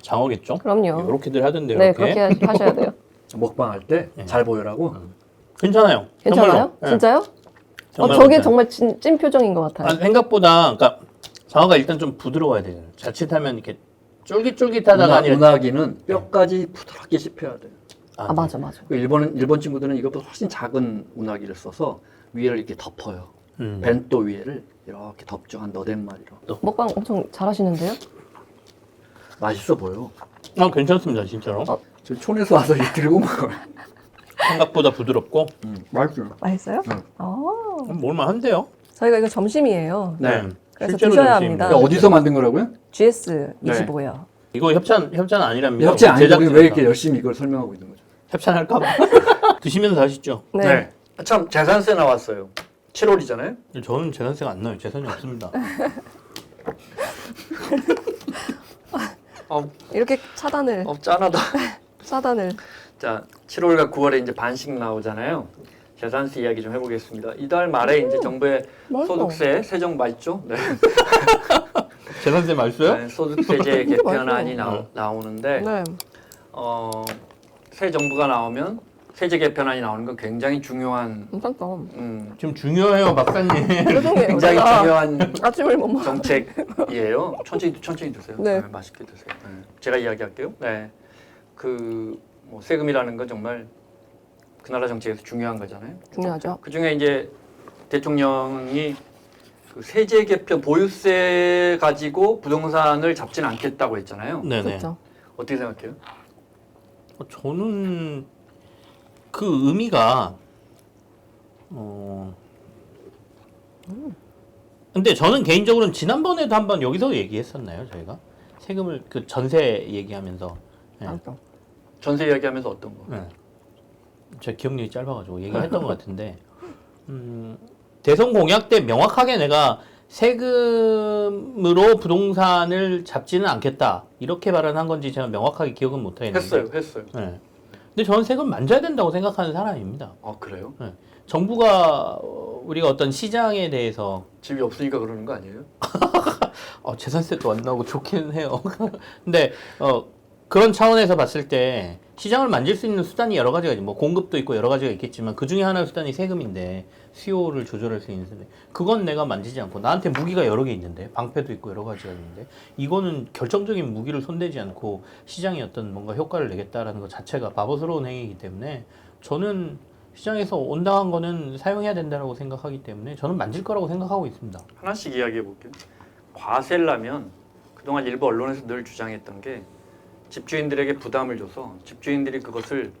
장어겠죠?
그럼요.
이렇게들 하던데요.
네,
이렇게.
그렇게 하셔야 돼요.
먹방 할 때 잘 보여라고.
괜찮아요.
괜찮아요?
정말로. 네.
진짜요?
정말
저게
괜찮아요.
정말 찐 표정인 것 같아요.
아, 생각보다 그러니까 장어가 일단 좀 부드러워야 돼요. 자칫하면 이렇게 쫄깃쫄깃하다가 아니라
운하기는 뼈까지 부드럽게 씹혀야 돼요.
아, 맞아.
그 일본 친구들은 이것보다 훨씬 작은 운하기를 써서 위를 이렇게 덮어요. 벤또 위에를 이렇게 덮죠. 한 너댓 마리로.
먹방 엄청 잘하시는데요?
맛있어 보여.
괜찮습니다, 진짜로.
저 촌에서 와서 이렇게 들고 먹어요.
생각보다 부드럽고
맛있어요.
맛있어요?
응.
먹을만한데요.
저희가 이거 점심이에요.
네.
그래서
실제로
드셔야
점심입니다.
합니다.
어디서 만든 거라고요?
GS25요.
이거 협찬 아니랍니다.
협찬 아니고 우리 왜
제작진이니까.
이렇게 열심히 이걸 설명하고 있는 거죠?
협찬할까봐. 드시면서 하시죠.
네.
참 재산세 나왔어요. 7월이잖아요.
저는 재산세가 안 나요. 재산이 없습니다.
이렇게 차단을.
짠하다.
차단을.
자, 7월과 9월에 이제 반씩 나오잖아요. 재산세 이야기 좀 해보겠습니다. 이달 말에 이제 정부의
맛있어.
소득세 세정 맛있죠? 네.
재산세 맛있어요?
네, 소득세제
진짜
개편안이
맛있어.
나오는데
네.
새 정부가 나오면 세제 개편안이 나오는 건 굉장히 중요한
괜찮다.
지금 중요해요, 박사님.
죄송해요.
굉장히
제가
중요한
아침을 못 먹어.
정책이에요. 천천히 드세요.
네.
맛있게 드세요. 네. 제가 이야기할게요. 네. 뭐 세금이라는 건 정말 그 나라 정책에서 중요한 거잖아요.
중요하죠.
그 중에 이제 대통령이 그 세제 개편 보유세 가지고 부동산을 잡지는 않겠다고 했잖아요.
네네.
그렇죠.
어떻게 생각해요?
저는 그 의미가 근데 저는 개인적으로는 지난번에도 한번 여기서 얘기했었나요, 저희가? 세금을 그 전세 얘기하면서. 네.
맞아.
전세 이야기하면서 어떤 거?
네. 제 기억력이 짧아가지고 얘기했던 것 같은데 대선 공약 때 명확하게 내가 세금으로 부동산을 잡지는 않겠다 이렇게 발언한 건지 제가 명확하게 기억은 못하겠는데
했어요.
네. 근데 저는 세금 만져야 된다고 생각하는 사람입니다.
아 그래요?
네. 정부가 우리가 어떤 시장에 대해서
집이 없으니까 그러는 거 아니에요?
재산세도 안 나오고 좋기는 해요. 근데 그런 차원에서 봤을 때 시장을 만질 수 있는 수단이 여러 가지가 있죠. 뭐 공급도 있고 여러 가지가 있겠지만 그 중에 하나의 수단이 세금인데 수요를 조절할 수 있는 수단. 그건 내가 만지지 않고 나한테 무기가 여러 개 있는데 방패도 있고 여러 가지가 있는데 이거는 결정적인 무기를 손대지 않고 시장에 어떤 뭔가 효과를 내겠다라는 것 자체가 바보스러운 행위이기 때문에 저는 시장에서 온당한 거는 사용해야 된다고 생각하기 때문에 저는 만질 거라고 생각하고 있습니다.
하나씩 이야기해 볼게요. 과세라면 그동안 일부 언론에서 늘 주장했던 게 집주인들에게 부담을 줘서 집주인들이 그것을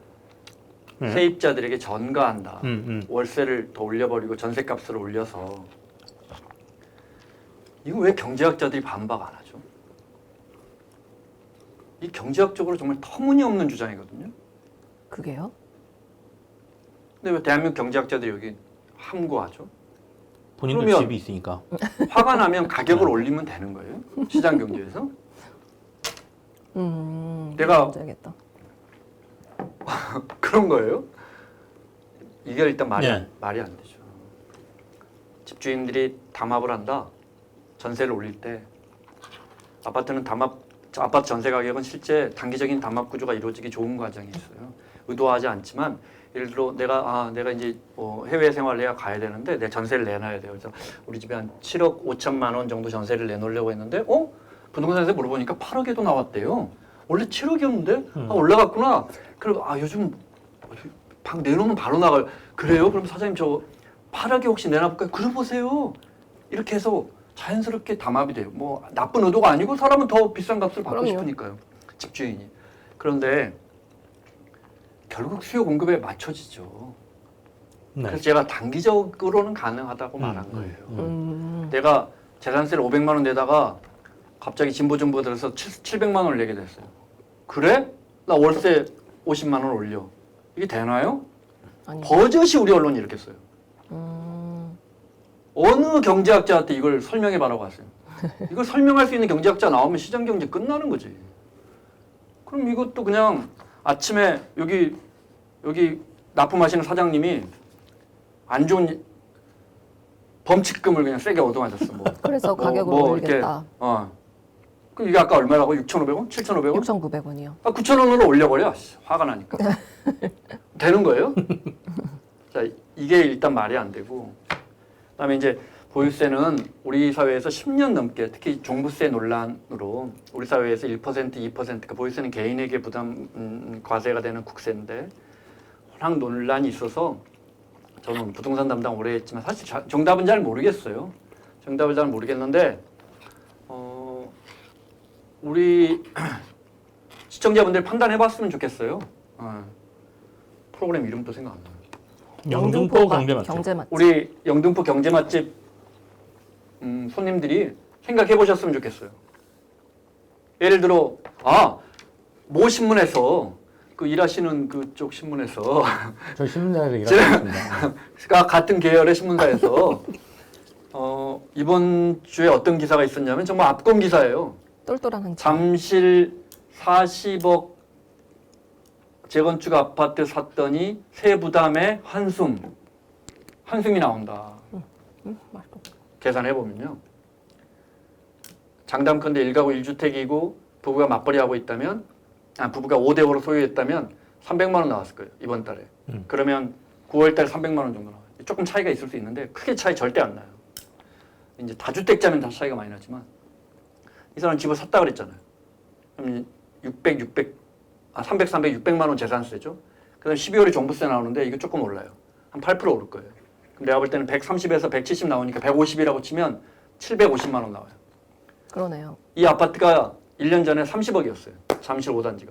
세입자들에게 전가한다. 월세를 더 올려버리고 전세값을 올려서 이거 왜 경제학자들이 반박 안 하죠? 이 경제학적으로 정말 터무니없는 주장이거든요.
그게요?
근데 왜 대한민국 경제학자들이 여기 함구하죠?
본인도
그러면-
집이 있으니까.
화가 나면 가격을 올리면 되는 거예요? 시장 경제에서? 내가-
문제겠다.
그런 거예요? 이게 일단 말이
네.
말이 안 되죠. 집주인들이 담합을 한다. 전세를 올릴 때 아파트는 아파트 전세 가격은 실제 단기적인 담합 구조가 이루어지기 좋은 과정이 있어요. 의도하지 않지만 예를 들어 내가 이제 해외 생활을 해야 가야 되는데 내 전세를 내놔야 돼요. 그래서 우리 집에 한 7억 5천만 원 정도 전세를 내놓으려고 했는데 부동산에서 물어보니까 8억에도 나왔대요. 원래 7억이었는데 올라갔구나. 그리고 요즘 방 내놓으면 바로 나가요. 그래요? 그럼 사장님 저 8억에 혹시 내놔볼까요? 그래 보세요. 이렇게 해서 자연스럽게 담합이 돼요. 뭐 나쁜 의도가 아니고 사람은 더 비싼 값을 받고
그럼요.
싶으니까요. 집주인이. 그런데 결국 수요 공급에 맞춰지죠.
네.
그래서 제가 단기적으로는 가능하다고 말한 거예요.
음.
내가 재산세를 500만 원 내다가 갑자기 진보 정부가 들어서 700만 원을 내게 됐어요. 그래? 나 월세 50만 원 올려. 이게 되나요?
아니.
버젓이 우리 언론이 이렇게 써요.
음.
어느 경제학자한테 이걸 설명해 봐라고 하세요. 이걸 설명할 수 있는 경제학자 나오면 시장 경제 끝나는 거지. 그럼 이것도 그냥 아침에 여기 납품하시는 사장님이 안 좋은 범칙금을 그냥 세게 얻어맞았어. 뭐.
그래서 가격을 올리겠다.
그 이게 아까 얼마라고? 6,500원? 7,500원?
6,900원이요.
9,000원으로 올려버려. 화가 나니까. 되는 거예요? 자, 이게 일단 말이 안 되고. 그다음에 이제 보유세는 우리 사회에서 10년 넘게 특히 종부세 논란으로 우리 사회에서 1%, 2%가 보유세는 개인에게 부담 과세가 되는 국세인데 워낙 논란이 있어서 저는 부동산 담당 오래 했지만 사실 정답은 잘 모르겠어요. 정답을 잘 모르겠는데 우리 시청자분들 판단해봤으면 좋겠어요. 프로그램 이름도 생각 안 나요.
영등포 경제 맛집.
경제 맛집.
우리 영등포 경제 맛집 손님들이 생각해 보셨으면 좋겠어요. 예를 들어 모 신문에서 그 일하시는 그쪽 신문에서
저 신문사에서 일하고 있습니다.
같은 계열의 신문사에서 이번 주에 어떤 기사가 있었냐면 정말 압권 기사예요.
똘똘한 한 집.
잠실 40억 재건축 아파트 샀더니 세부담에 한숨이 나온다.
맛있고.
계산해보면요. 장담컨대 1가구 1주택이고 부부가 맞벌이하고 있다면 부부가 5대5로 소유했다면 300만 원 나왔을 거예요. 이번 달에. 그러면 9월 달 300만 원 정도 나와요. 조금 차이가 있을 수 있는데 크게 차이 절대 안 나요. 이제 다주택자면 다 차이가 많이 나지만 이 사람 집을 샀다 그랬잖아요. 그럼 300, 600만 원 재산세죠. 그 다음에 12월에 종부세 나오는데 이게 조금 올라요. 한 8% 오를 거예요. 그럼 내가 볼 때는 130에서 170 나오니까 150이라고 치면 750만 원 나와요.
그러네요.
이 아파트가 1년 전에 30억이었어요. 잠실 5단지가.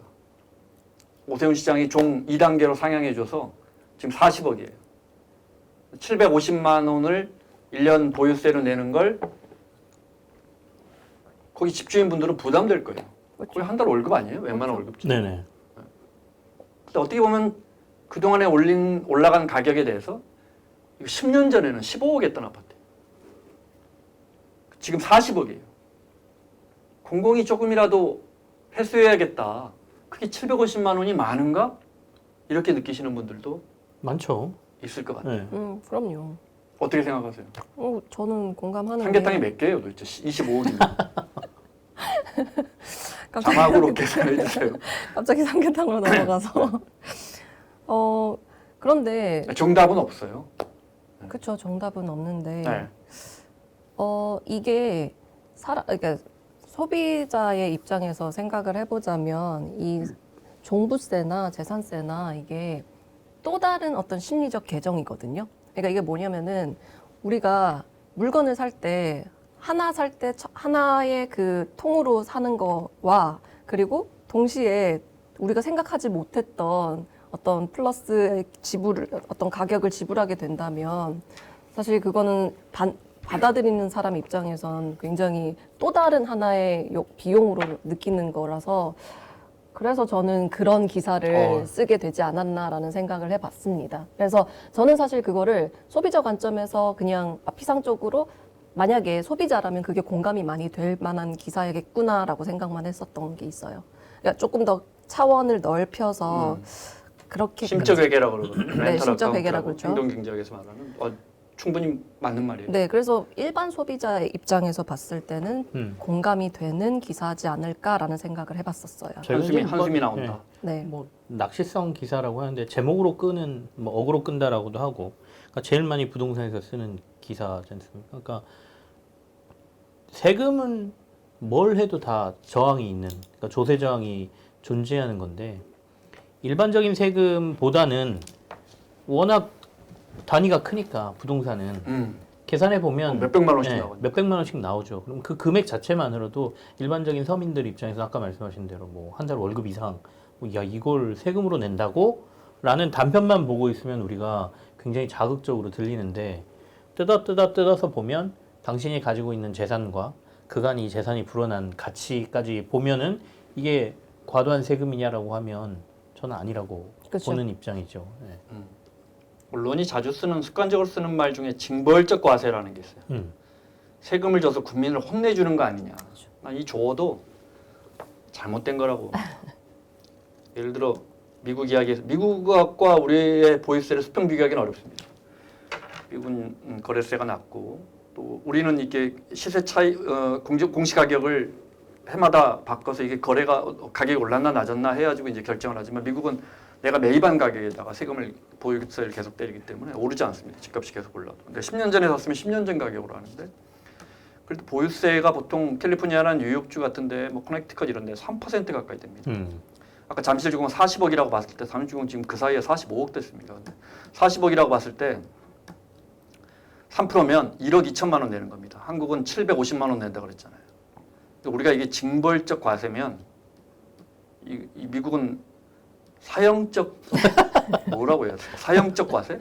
오세훈 시장이 종 2단계로 상향해줘서 지금 40억이에요. 750만 원을 1년 보유세로 내는 걸 거기 집주인분들은 부담될 거예요.
그렇죠.
거의 한 달 월급 아니에요? 웬만한 월급지.
네네.
근데 어떻게 보면 그동안에 올라간 가격에 대해서 10년 전에는 15억 했던 아파트. 지금 40억이에요. 공공이 조금이라도 회수해야겠다. 그게 750만 원이 많은가? 이렇게 느끼시는 분들도
많죠.
있을 것 같아요.
네.
그럼요.
어떻게 생각하세요?
저는 공감하는데.
삼계탕이 몇 개예요 도대체? 25억이면. 자막으로 계산해 주세요.
갑자기 삼계탕으로 넘어가서. 그런데
정답은 없어요.
그쵸, 정답은 없는데.
네.
이게 그러니까 소비자의 입장에서 생각을 해보자면 이 종부세나 재산세나 이게 또 다른 어떤 심리적 계정이거든요. 그러니까 이게 뭐냐면은 우리가 물건을 살 때 하나의 그 통으로 사는 거와 그리고 동시에 우리가 생각하지 못했던 어떤 플러스의 어떤 가격을 지불하게 된다면 사실 그거는 받아들이는 사람 입장에선 굉장히 또 다른 하나의 비용으로 느끼는 거라서 그래서 저는 그런 기사를 쓰게 되지 않았나라는 생각을 해봤습니다. 그래서 저는 사실 그거를 소비자 관점에서 그냥 피상적으로 만약에 소비자라면 그게 공감이 많이 될 만한 기사이겠구나라고 생각만 했었던 게 있어요. 그러니까 조금 더 차원을 넓혀서 그렇게
심적 회계라고 그러거든요.
네, 심적 회계라고 그러죠.
행동 경제학에서 말하는 충분히 맞는 말이에요.
네, 그래서 일반 소비자의 입장에서 봤을 때는 공감이 되는 기사지 않을까라는 생각을 해봤었어요.
한숨이 나온다.
네.
뭐 낚시성 기사라고 하는데 제목으로 끄는 뭐 어그로 끈다라고도 하고 그러니까 제일 많이 부동산에서 쓰는 기사지 않습니까? 그러니까 세금은 뭘 해도 다 저항이 있는 그러니까 조세 저항이 존재하는 건데 일반적인 세금보다는 워낙 단위가 크니까 부동산은 계산해 보면
몇백만 원씩 나오죠.
몇백만 원씩 나오죠. 그럼 그 금액 자체만으로도 일반적인 서민들 입장에서 아까 말씀하신 대로 뭐 한 달 월급 이상 야 이걸 세금으로 낸다고? 라는 단편만 보고 있으면 우리가 굉장히 자극적으로 들리는데 뜯어서 보면 당신이 가지고 있는 재산과 그간 이 재산이 불어난 가치까지 보면은 이게 과도한 세금이냐라고 하면 저는 아니라고
그쵸.
보는 입장이죠. 네.
언론이 자주 쓰는 습관적으로 쓰는 말 중에 징벌적 과세라는 게 있어요. 세금을 줘서 국민을 혼내주는 거 아니냐. 난 이 조어도 잘못된 거라고. 예를 들어 미국 이야기에서 미국과 우리의 보유세를 수평 비교하기는 어렵습니다. 미국은 거래세가 낮고 또 우리는 이게 시세 차이 공시 가격을 해마다 바꿔서 이게 가격이 올랐나 낮았나 해가지고 이제 결정을 하지만 미국은 내가 매입한 가격에다가 보유세를 계속 때리기 때문에 오르지 않습니다. 집값이 계속 올라도. 근데 10년 전에 샀으면 10년 전 가격으로 하는데 그래도 보유세가 보통 캘리포니아나 뉴욕주 같은데 뭐 커넥티컷 이런 데 3% 가까이 됩니다. 아까 잠실주공 40억이라고 봤을 때 잠실주공 지금 그 사이에 45억 됐습니다. 근데 40억이라고 봤을 때 3%면 1억 2천만 원 내는 겁니다. 한국은 750만 원 낸다 그랬잖아요. 우리가 이게 징벌적 과세면 이 미국은 사형적 뭐라고 해야 돼? 사형적 과세?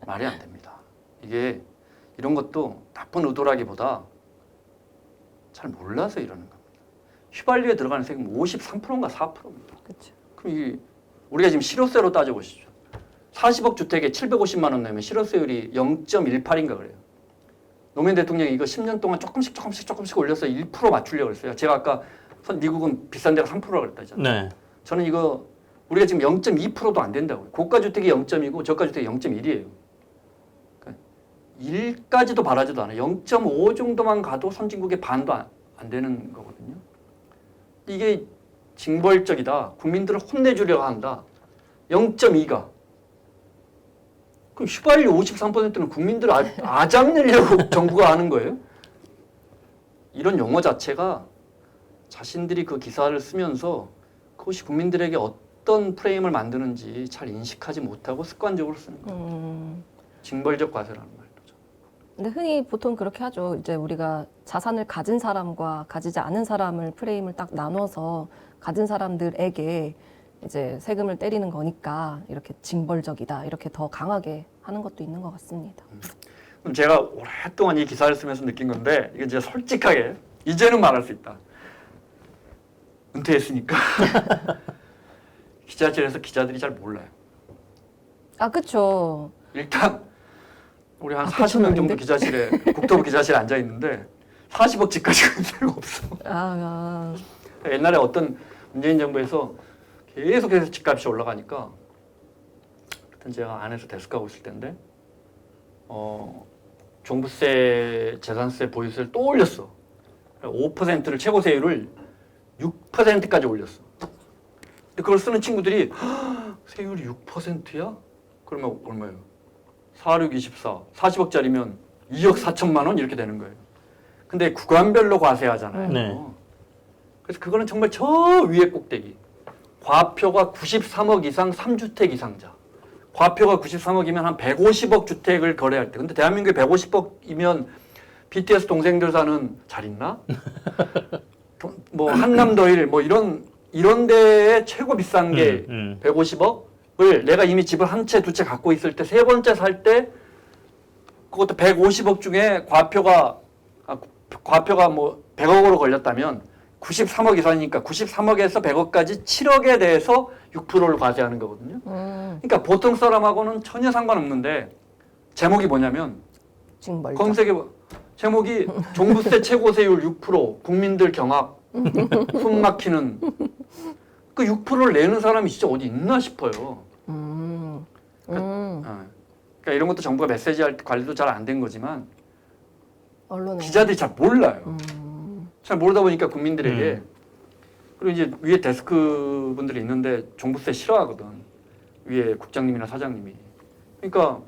말이 안 됩니다. 이게 이런 것도 나쁜 의도라기보다 잘 몰라서 이러는 겁니다. 휘발유에 들어가는 세금 53%인가 4%입니다.
그렇죠.
그럼 이게 우리가 지금 실효세로 따져보시죠. 40억 주택에 750만 원 내면 실효세율이 0.18인가 그래요. 노무현 대통령이 이거 10년 동안 조금씩 올려서 1% 맞추려고 했어요. 제가 아까 미국은 비싼 데가 3%라고 그랬다잖아요.
네.
저는 이거 우리가 지금 0.2%도 안 된다고요. 고가 주택이 0.이고 저가 주택이 0.1이에요. 그러니까 1까지도 바라지도 않아요. 0.5 정도만 가도 선진국의 반도 안 되는 거거든요. 이게 징벌적이다. 국민들을 혼내주려고 한다. 0.2가. 그럼 휘발유 53%는 국민들을 아잡내려고 정부가 하는 거예요? 이런 용어 자체가 자신들이 그 기사를 쓰면서 그것이 국민들에게 어떤 프레임을 만드는지 잘 인식하지 못하고 습관적으로 쓰는 거예요. 징벌적 과세라는 말이죠.
근데 흔히 보통 그렇게 하죠. 이제 우리가 자산을 가진 사람과 가지지 않은 사람을 프레임을 딱 나눠서 가진 사람들에게 이제 세금을 때리는 거니까 이렇게 징벌적이다 이렇게 더 강하게 하는 것도 있는 것 같습니다.
그럼 제가 오랫동안 이 기사를 쓰면서 느낀 건데 이게 진짜 솔직하게 이제는 말할 수 있다. 은퇴했으니까 기자실에서 기자들이 잘 몰라요.
아, 그렇죠.
일단 우리 한 40명 정도 기자실에 국토부 기자실에 앉아 있는데 40억 집 가지고 있는 사람 없어. 옛날에 어떤 문재인 정부에서 계속해서 집값이 올라가니까 그때 제가 안에서 데스크하고 있을 때인데 종부세, 재산세, 보유세를 또 올렸어. 5%를 최고 세율을 6%까지 올렸어. 근데 그걸 쓰는 친구들이 세율이 6%야? 그러면 얼마예요? 4, 6, 24. 40억짜리면 2억 4천만 원 이렇게 되는 거예요. 근데 구간별로 과세하잖아요.
네.
그래서 그거는 정말 저 위에 꼭대기. 과표가 93억 이상 3주택 이상자. 과표가 93억이면 한 150억 주택을 거래할 때. 근데 대한민국에 150억이면 BTS 동생들 사는 잘 있나? 뭐 한남더일 뭐 이런 데에 최고 비싼 게 150억을 내가 이미 집을 한 채, 두 채 갖고 있을 때 세 번째 살 때 그 그것도 150억 중에 과표가 뭐 100억으로 걸렸다면 93억 이상이니까 93억에서 100억까지 7억에 대해서 6%를 과세하는 거거든요. 그러니까 보통 사람하고는 전혀 상관없는데 제목이 뭐냐면
지금 멀죠.
검색해 제목이 종부세 최고세율 6% 국민들 경악 숨 막히는 그 6%를 내는 사람이 진짜 어디 있나 싶어요. 그러니까 이런 것도 정부가 메시지 관리도 잘 안 된 거지만
언론에
기자들이 잘 몰라요. 잘 모르다 보니까 국민들에게 그리고 이제 위에 데스크 분들이 있는데 종부세 싫어하거든. 위에 국장님이나 사장님이. 그러니까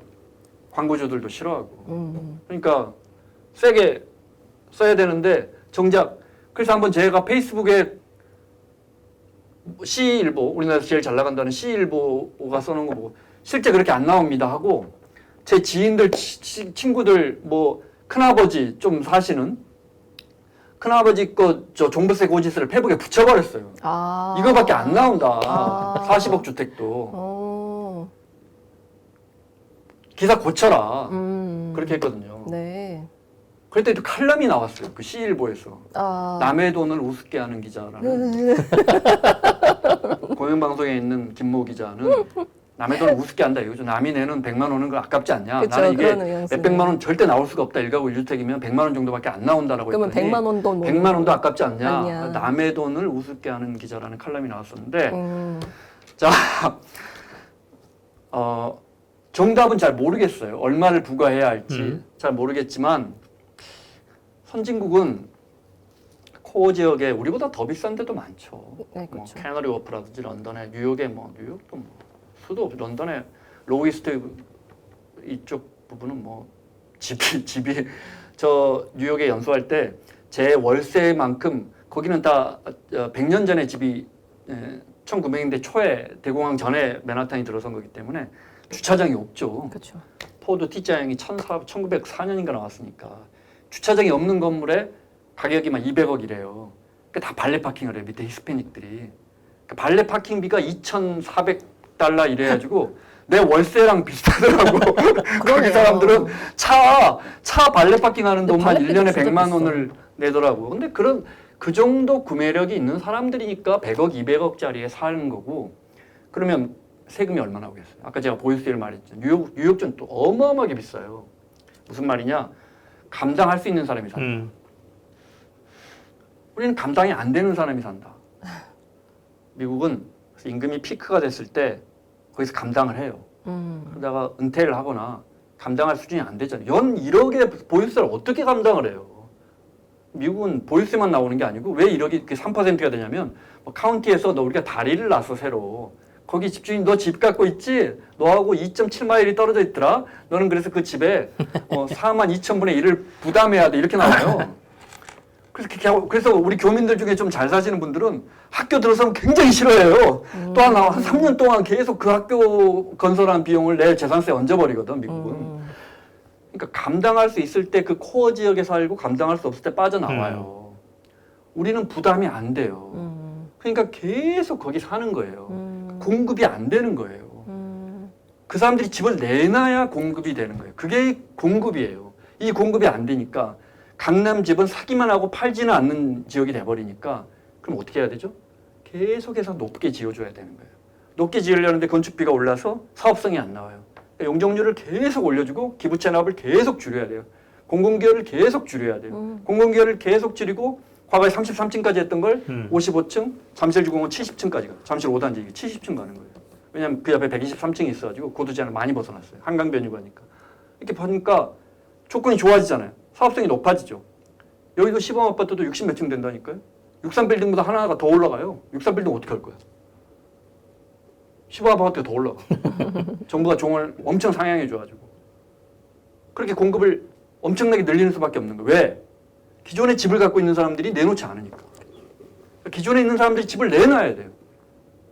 광고주들도 싫어하고. 그러니까 세게 써야 되는데 정작 그래서 한번 제가 페이스북에 C일보 우리나라에서 제일 잘 나간다는 C일보가 써놓은 거 보고 실제 그렇게 안 나옵니다 하고 제 지인들 친구들 뭐 큰아버지 좀 사시는 큰아버지 저 종부세 고지서를 페북에 붙여버렸어요. 이거밖에 안 나온다. 40억 주택도. 기사 고쳐라. 그렇게 했거든요.
네.
그때 또 칼럼이 나왔어요. 그 C일보에서. 남의 돈을 우습게 하는 기자라는. 공영방송에 있는 김모 기자는 남의 돈을 우습게 한다 이거죠. 남이 내는 100만 원은 그 아깝지 않냐.
그쵸,
나는 이게
그런
몇백만 원 절대 나올 수가 없다. 1가구 1주택이면 100만 원 정도밖에 안 나온다라고
그러면
했더니
100만 원도
100만 원도 아깝지 않냐.
아니야.
남의 돈을 우습게 하는 기자라는 칼럼이 나왔었는데 자, 정답은 잘 모르겠어요. 얼마를 부과해야 할지 잘 모르겠지만 선진국은 코어 지역에 우리보다 더 비싼 데도 많죠.
네,
뭐
그렇죠.
캐너리 워프라든지 런던에 뉴욕에 뭐 뉴욕도 뭐 수도 런던에 로이스트 이쪽 부분은 뭐 집이 저 뉴욕에 연수할 때 제 월세만큼 거기는 다 100년 전에 집이 1900년대 초에 대공황 전에 맨하탄이 들어선 거기 때문에 주차장이 없죠.
그렇죠.
포드 T자형이 1904년인가 나왔으니까 주차장이 없는 건물에 가격이 막 200억이래요. 그러니까 다 발레 파킹을 해 밑에 히스패닉들이. 그러니까 발레 파킹비가 2,400달러 이래가지고 내 월세랑 비슷하더라고. 거기 사람들은 차 발레 파킹하는 돈만 1년에 100만 원을 내더라고. 근데 그 정도 구매력이 있는 사람들이니까 100억, 200억짜리에 사는 거고. 그러면 세금이 얼마나 오겠어요? 아까 제가 보유세를 말했죠. 뉴욕주는 또 어마어마하게 비싸요. 무슨 말이냐? 감당할 수 있는 사람이 산다. 우리는 감당이 안 되는 사람이 산다. 미국은 임금이 피크가 됐을 때 거기서 감당을 해요. 그러다가 은퇴를 하거나 감당할 수준이 안 되잖아요. 연 1억의 보유세를 어떻게 감당을 해요? 미국은 보유세만 나오는 게 아니고 왜 1억이 3%가 되냐면 뭐 카운티에서 우리가 다리를 놔서 새로 거기 집주인 너 집 갖고 있지? 너하고 2.7마일이 떨어져 있더라? 너는 그래서 그 집에 4만 2천분의 1을 부담해야 돼. 이렇게 나와요. 그래서 우리 교민들 중에 좀 잘 사시는 분들은 학교 들어서는 굉장히 싫어해요. 또 한 3년 동안 계속 그 학교 건설한 비용을 내 재산세에 얹어버리거든, 미국은. 그러니까 감당할 수 있을 때 그 코어 지역에 살고 감당할 수 없을 때 빠져나와요. 우리는 부담이 안 돼요. 그러니까 계속 거기 사는 거예요. 공급이 안 되는 거예요. 그 사람들이 집을 내놔야 공급이 되는 거예요. 그게 공급이에요. 이 공급이 안 되니까 강남 집은 사기만 하고 팔지는 않는 지역이 돼버리니까 그럼 어떻게 해야 되죠? 계속해서 높게 지어줘야 되는 거예요. 높게 지으려는데 건축비가 올라서 사업성이 안 나와요. 그러니까 용적률을 계속 올려주고 기부 체납을 계속 줄여야 돼요. 공공기여를 계속 줄여야 돼요. 공공기여를 계속 줄이고 과거에 33층까지 했던 걸 55층, 잠실주공은 70층까지 가요. 잠실 5단지 70층 가는 거예요. 왜냐하면 그 옆에 123층이 있어가지고 고도 제한을 많이 벗어났어요. 한강 변유가니까. 이렇게 보니까 조건이 좋아지잖아요. 사업성이 높아지죠. 여기도 시범 아파트도 60 몇 층 된다니까요. 63빌딩보다 하나가 더 올라가요. 63빌딩 어떻게 할 거야? 시범 아파트가 더 올라가. 정부가 종을 엄청 상향해줘가지고. 그렇게 공급을 엄청나게 늘리는 수밖에 없는 거예요. 왜? 기존에 집을 갖고 있는 사람들이 내놓지 않으니까. 기존에 있는 사람들이 집을 내놔야 돼요.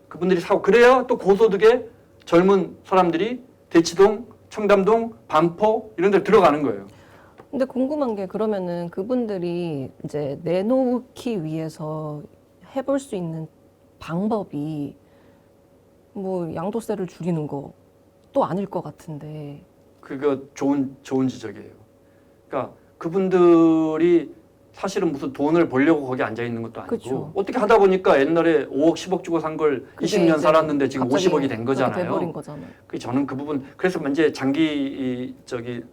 그분들이 사고 그래야 또 고소득의 젊은 사람들이 대치동, 청담동, 반포 이런 데 들어가는 거예요.
근데 궁금한 게 그러면은 그분들이 이제 내놓기 위해서 해볼 수 있는 방법이 뭐 양도세를 줄이는 거 또 아닐 것 같은데
그거 좋은 지적이에요. 그러니까 그분들이 사실은 무슨 돈을 벌려고 거기 앉아 있는 것도 아니고
그쵸.
어떻게 하다 보니까 옛날에 5억, 10억 주고 산 걸
그게
20년
이제
살았는데 지금
갑자기
50억이 된
그렇게 돼버린
거잖아요.
거잖아요.
저는 그 부분 그래서 이제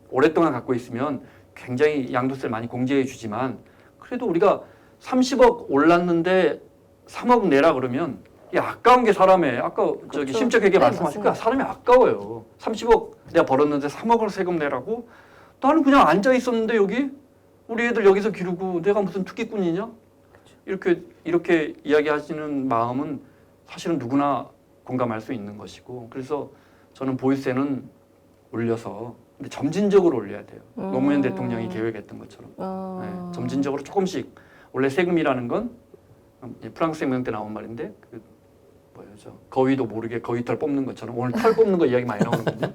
오랫동안 갖고 있으면 굉장히 양도세를 많이 공제해 주지만 그래도 우리가 30억 올랐는데 3억 내라 그러면 이 아까운 게 사람의 아까
그렇죠.
심적에게
네,
말씀하실 거야.
맞습니다.
사람이 아까워요. 30억 내가 벌었는데 3억을 세금 내라고? 나는 그냥 앉아 있었는데 여기 우리 애들 여기서 기르고 내가 무슨 투기꾼이냐? 이렇게 이야기하시는 마음은 사실은 누구나 공감할 수 있는 것이고 그래서 저는 보유세는 올려서 근데 점진적으로 올려야 돼요. 노무현 대통령이 계획했던 것처럼 네, 점진적으로 조금씩 원래 세금이라는 건 프랑스 혁명 때 나온 말인데 그 뭐였죠? 거위도 모르게 거위털 뽑는 것처럼 오늘 털 뽑는 거 이야기 많이 나오거든요.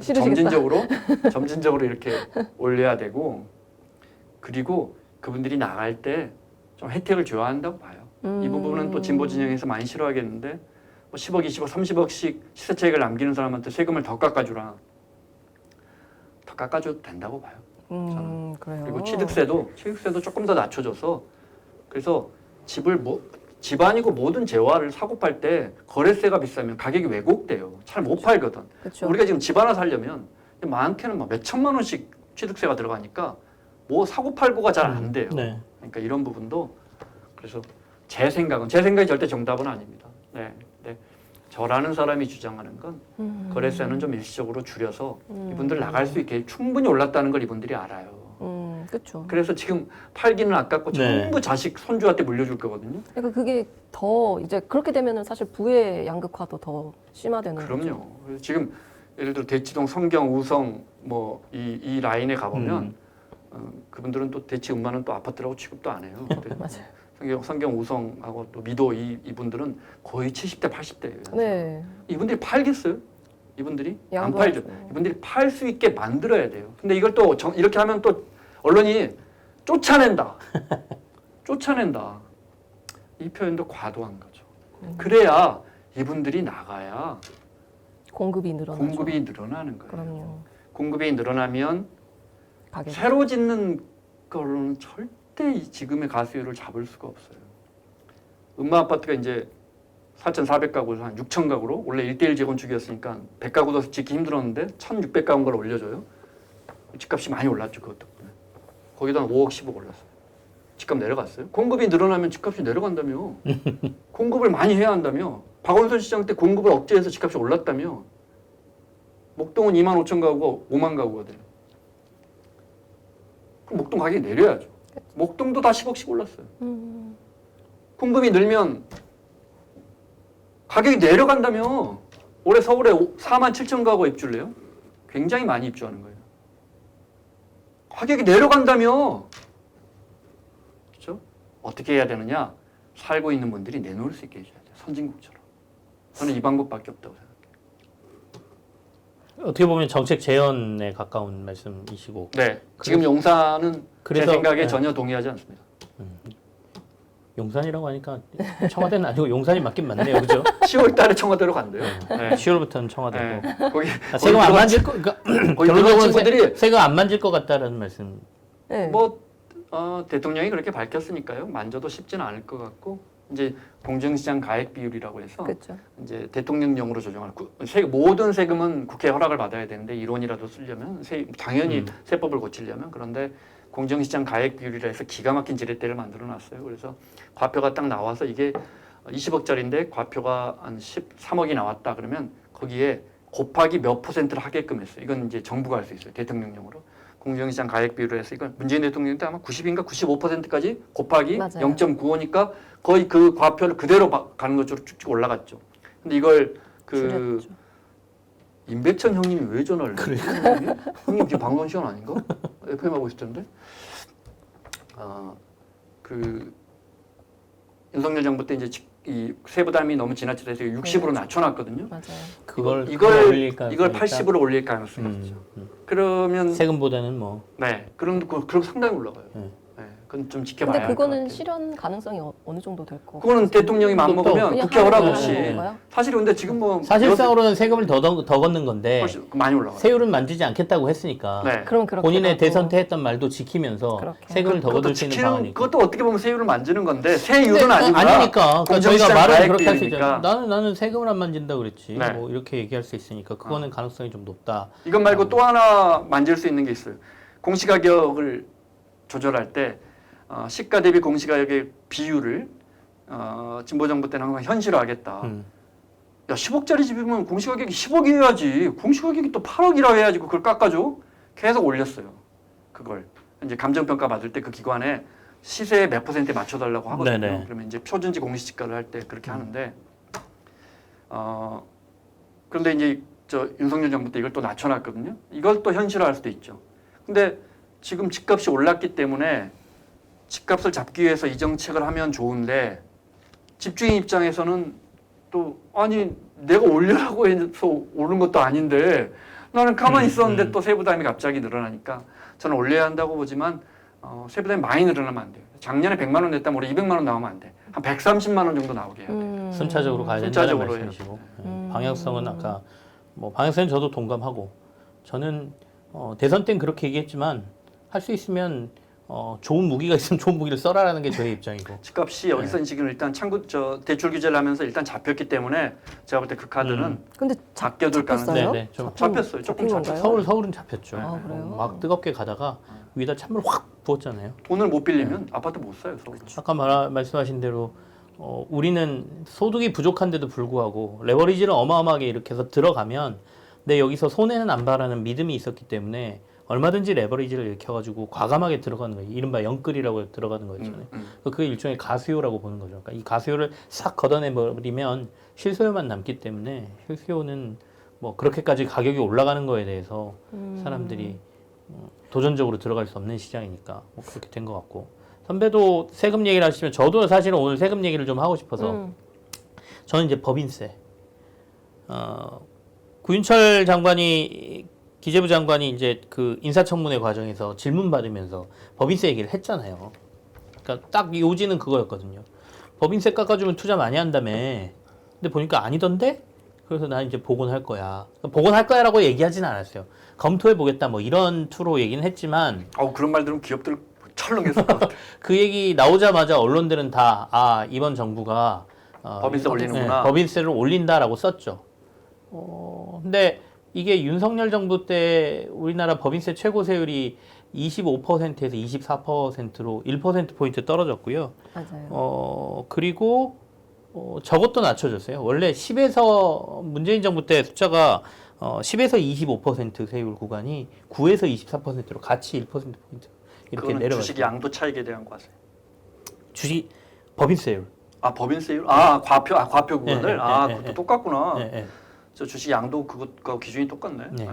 싫으시겠다.
점진적으로 이렇게 올려야 되고 그리고 그분들이 나갈 때 좀 혜택을 줘야 한다고 봐요. 이 부분은 또 진보 진영에서 많이 싫어하겠는데 뭐 10억, 20억, 30억씩 시세차익을 남기는 사람한테 세금을 더 깎아주라. 더 깎아줘도 된다고 봐요. 저는.
그래요.
그리고 취득세도 조금 더 낮춰줘서 그래서 집 아니고 모든 재화를 사고 팔 때 거래세가 비싸면 가격이 왜곡돼요. 잘 못 팔거든.
그쵸.
우리가 지금 집 하나 살려면 많게는 막 몇 천만 원씩 취득세가 들어가니까 뭐 사고 팔고가 잘 안 돼요.
네.
그러니까 이런 부분도 그래서 제 생각이 절대 정답은 아닙니다. 네. 저라는 사람이 주장하는 건 거래세는 좀 일시적으로 줄여서 이분들 나갈 수 있게 충분히 올랐다는 걸 이분들이 알아요.
그렇죠.
그래서 지금 팔기는 아깝고
네.
전부 자식 손주한테 물려줄 거거든요.
그러니까 그게 더 이제 그렇게 되면은 사실 부의 양극화도 더 심화되는 거죠.
그럼요. 그래서 지금 예를 들어 대치동, 성경, 우성 뭐 이 라인에 가보면 그분들은 또 대치 음마는 또 아파트라고 취급도 안 해요.
맞아요.
성경 우성하고 또 미도 이분들은 거의 70대, 80대예요.
네.
이분들이 팔겠어요? 이분들이 안
양보하죠.
팔죠. 이분들이 팔 수 있게 만들어야 돼요. 근데 이걸 또 이렇게 하면 또 언론이 쫓아낸다. 이 표현도 과도한 거죠. 그래야 이분들이 나가야
공급이 늘어나죠.
공급이 늘어나는 거예요.
그럼요.
공급이 늘어나면
가격.
새로 짓는 걸로는 절대 이 지금의 가수율을 잡을 수가 없어요. 음마 아파트가 이제 4,400가구에서 한 6,000가구로 원래 1대1 재건축이었으니까 100가구도 짓기 힘들었는데 1,600가구를 올려줘요. 집값이 많이 올랐죠. 그것 덕분에. 거기다 한 5억, 10억 올랐어요. 집값 내려갔어요. 공급이 늘어나면 집값이 내려간다며. 공급을 많이 해야 한다며. 박원순 시장 때 공급을 억제해서 집값이 올랐다며. 목동은 25,000가구가 5만 가구가 돼요. 그럼 목동 가격이 내려야죠. 목동도 다 10억씩 올랐어요. 공급이 늘면 가격이 내려간다며. 올해 서울에 4만 7천 가구가 입주를 해요. 굉장히 많이 입주하는 거예요. 가격이 내려간다며. 그렇죠? 어떻게 해야 되느냐? 살고 있는 분들이 내놓을 수 있게 해줘야 돼요. 선진국처럼. 저는 이 방법밖에 없다고 생각해요.
어떻게 보면 정책 재현에 가까운 말씀이시고.
네. 지금 용산은 제
그래서,
생각에
네.
전혀 동의하지 않습니다.
용산이라고 하니까 청와대는 아니고 용산이 맞긴 맞네요. 그죠?
10월 달에 청와대로 간대요. 네.
10월부터는 청와대고.
네. 거기
세금 안 만질 거, 그러니까
거기 들어간
결론적으로
친구들이
세금 안 만질 것 같다라는 말씀.
네.
대통령이 그렇게 밝혔으니까요. 만져도 쉽지는 않을 것 같고 이제 공정시장 가액 비율이라고 해서
그렇죠.
이제 대통령령으로 조정할 모든 세금은 국회 허락을 받아야 되는데 이론이라도 쓰려면 당연히 세법을 고치려면 그런데 공정시장 가액 비율이라 해서 기가 막힌 지렛대를 만들어 놨어요. 그래서 과표가 딱 나와서 이게 20억짜리인데 과표가 한 13억이 나왔다 그러면 거기에 곱하기 몇 %를 하게끔 했어요. 이건 이제 정부가 할 수 있어요. 대통령령으로. 공정시장 가액 비율을 해서 이건 문재인 대통령 때 아마 90인가 95%까지 곱하기
맞아요.
0.95니까 거의 그 과표를 그대로 가는 것으로 쭉쭉 올라갔죠. 근데 이걸
줄였죠.
임백천 형님이 왜 전화를 해요? 형님 지금 방송 시간 아닌가? FM 하고 있을 텐데. 윤석열 정부 때 이제 이 세부담이 너무 지나치다 해서 60으로 낮춰놨거든요.
맞아요.
그걸
이걸
올릴까
80으로 올릴 가능성이 있죠. 그러면
세금보다는 뭐.
네, 그럼 상당히 올라가요.
네.
네. 그건 좀 지켜봐야
근데
할 것
그거는
같아요.
실현 가능성이 어느 정도 될 거?
그거는 대통령이 마음먹으면
그냥
국회 허락
하는
없이.
건가요?
사실 근데 지금 뭐
사실상으로는 세금을 더 걷는 건데
훨씬 많이 올라가요.
세율은 만지지 않겠다고 했으니까
네.
그럼 그렇게
본인의 대선 때 했던 말도 지키면서
그렇게.
세금을 더
그것도
걷을 수 있는
지키는
방안이 있고.
그것도 어떻게 보면 세율을 만지는 건데 세율은 아니구나.
아니니까. 그러니까 저희가
공정시장
말은 그렇게 할 수
가액비율이니까.
있잖아요. 나는 세금을 안 만진다 그랬지.
네.
뭐 이렇게 얘기할 수 있으니까 그거는 가능성이 좀 높다.
이것 말고 또 하나 만질 수 있는 게 있어요. 공시가격을 조절할 때 시가 대비 공시가격의 비율을 진보정부 때는 항상 현실화하겠다. 야 10억짜리 집이면 공시가격이 10억이어야지. 공시가격이 또 8억이라 해야지 그걸 깎아줘. 계속 올렸어요. 그걸 이제 감정평가 받을 때 그 기관에 시세의 몇 %에 맞춰달라고 하거든요.
네네.
그러면 이제 표준지 공시지가를 할 때 그렇게 하는데 그런데 이제 저 윤석열 정부 때 이걸 또 낮춰놨거든요. 이걸 또 현실화할 수도 있죠. 근데 지금 집값이 올랐기 때문에 집값을 잡기 위해서 이 정책을 하면 좋은데 집주인 입장에서는 또 아니 내가 올려라고 해서 오른 것도 아닌데 나는 가만히 있었는데 또 세부담이 갑자기 늘어나니까 저는 올려야 한다고 보지만 세부담이 많이 늘어나면 안 돼요. 작년에 100만 원 냈다면 올해 200만 원 나오면 안 돼. 한 130만 원 정도 나오게 해야 돼요.
순차적으로 가야 된다는
순차적으로
말씀이시고 방향성은 아까 뭐 방향성은 저도 동감하고 저는 대선 때는 그렇게 얘기했지만 할 수 있으면 좋은 무기가 있으면 좋은 무기를 써라라는 게 저의 입장이고
집값이 여기서 지금 일단 대출 규제를 하면서 일단 잡혔기 때문에 제가 볼 때 그 카드는
근데
바뀌어둘 가능성이
잡혔어요?
네네 좀
잡혔어요. 조금
잡힌
잡혔어요.
건가요?
서울은 잡혔죠.
아, 그래요?
막 뜨겁게 가다가 위에다 찬물 확 부었잖아요.
돈을 못 빌리면 아파트 못 사요. 서울.
아까 말씀하신 대로 우리는 소득이 부족한데도 불구하고 레버리지를 어마어마하게 이렇게 해서 들어가면 내 여기서 손해는 안 봐라는 믿음이 있었기 때문에 얼마든지 레버리지를 일으켜가지고 과감하게 들어가는 거예요. 이른바 영끌이라고 들어가는 거였잖아요. 그게 일종의 가수요라고 보는 거죠. 그러니까 이 가수요를 싹 걷어내버리면 실수요만 남기 때문에 실수요는 뭐 그렇게까지 가격이 올라가는 거에 대해서 사람들이 도전적으로 들어갈 수 없는 시장이니까 뭐 그렇게 된 것 같고 선배도 세금 얘기를 하시면 저도 사실은 오늘 세금 얘기를 좀 하고 싶어서 저는 이제 법인세 구윤철 장관이 기재부 장관이 이제 그 인사청문회 과정에서 질문 받으면서 법인세 얘기를 했잖아요. 그러니까 딱 요지는 그거였거든요. 법인세 깎아주면 투자 많이 한다며. 근데 보니까 아니던데? 그래서 나 이제 복원할 거야. 복원할 거야라고 얘기하진 않았어요. 검토해 보겠다 뭐 이런 투로 얘기는 했지만
그런 말 들으면 기업들 철렁했을 것 같아요.
그 얘기 나오자마자 언론들은 다 이번 정부가
법인세 올리는구나.
법인세를 올린다라고 썼죠. 근데 이게 윤석열 정부 때 우리나라 법인세 최고 세율이 25%에서 24%로 1%포인트 떨어졌고요.
맞아요.
그리고 저것도 낮춰졌어요. 원래 10에서 문재인 정부 때 숫자가 10에서 25% 세율 구간이 9에서 24%로 같이 1%포인트 이렇게 내려갔어요.
주식 양도 차익에 대한 과세.
주식 법인세율.
법인세율? 과표 구간을?
네,
그것도 똑같구나.
네.
저 주식 양도 그것과 기준이 똑같네.
네.
네.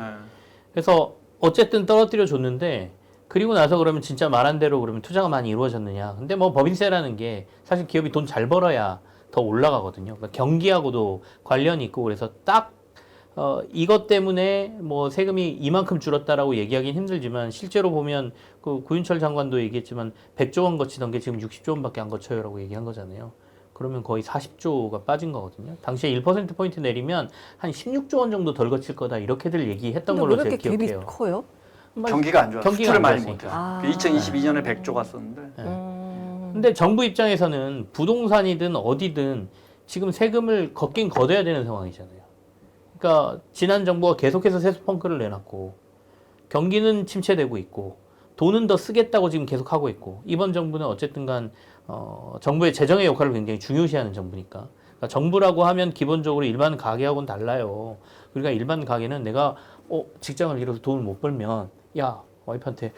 그래서 어쨌든 떨어뜨려 줬는데 그리고 나서 그러면 진짜 말한 대로 그러면 투자가 많이 이루어졌느냐. 근데 뭐 법인세라는 게 사실 기업이 돈 잘 벌어야 더 올라가거든요. 그러니까 경기하고도 관련이 있고 그래서 딱 이것 때문에 뭐 세금이 이만큼 줄었다라고 얘기하기는 힘들지만 실제로 보면 그 구윤철 장관도 얘기했지만 100조 원 거치던 게 지금 60조 원밖에 안 거쳐요라고 얘기한 거잖아요. 그러면 거의 40조가 빠진 거거든요. 당시에 1%포인트 내리면 한 16조 원 정도 덜 거칠 거다 이렇게들 얘기했던 걸로 제가 기억해요.
왜 이렇게 갭이 커요?
경기가 안 좋아.
경기가
수출을
안
많이
좋았으니까.
못해. 2022년에 100조 갔었는데.
근데 정부 입장에서는 부동산이든 어디든 지금 세금을 걷긴 걷어야 되는 상황이잖아요. 그러니까 지난 정부가 계속해서 세수 펑크를 내놨고 경기는 침체되고 있고 돈은 더 쓰겠다고 지금 계속 하고 있고 이번 정부는 어쨌든 간 정부의 재정의 역할을 굉장히 중요시하는 정부니까 그러니까 정부라고 하면 기본적으로 일반 가게하고는 달라요. 그러니까 일반 가게는 내가 직장을 잃어서 돈을 못 벌면 야 와이프한테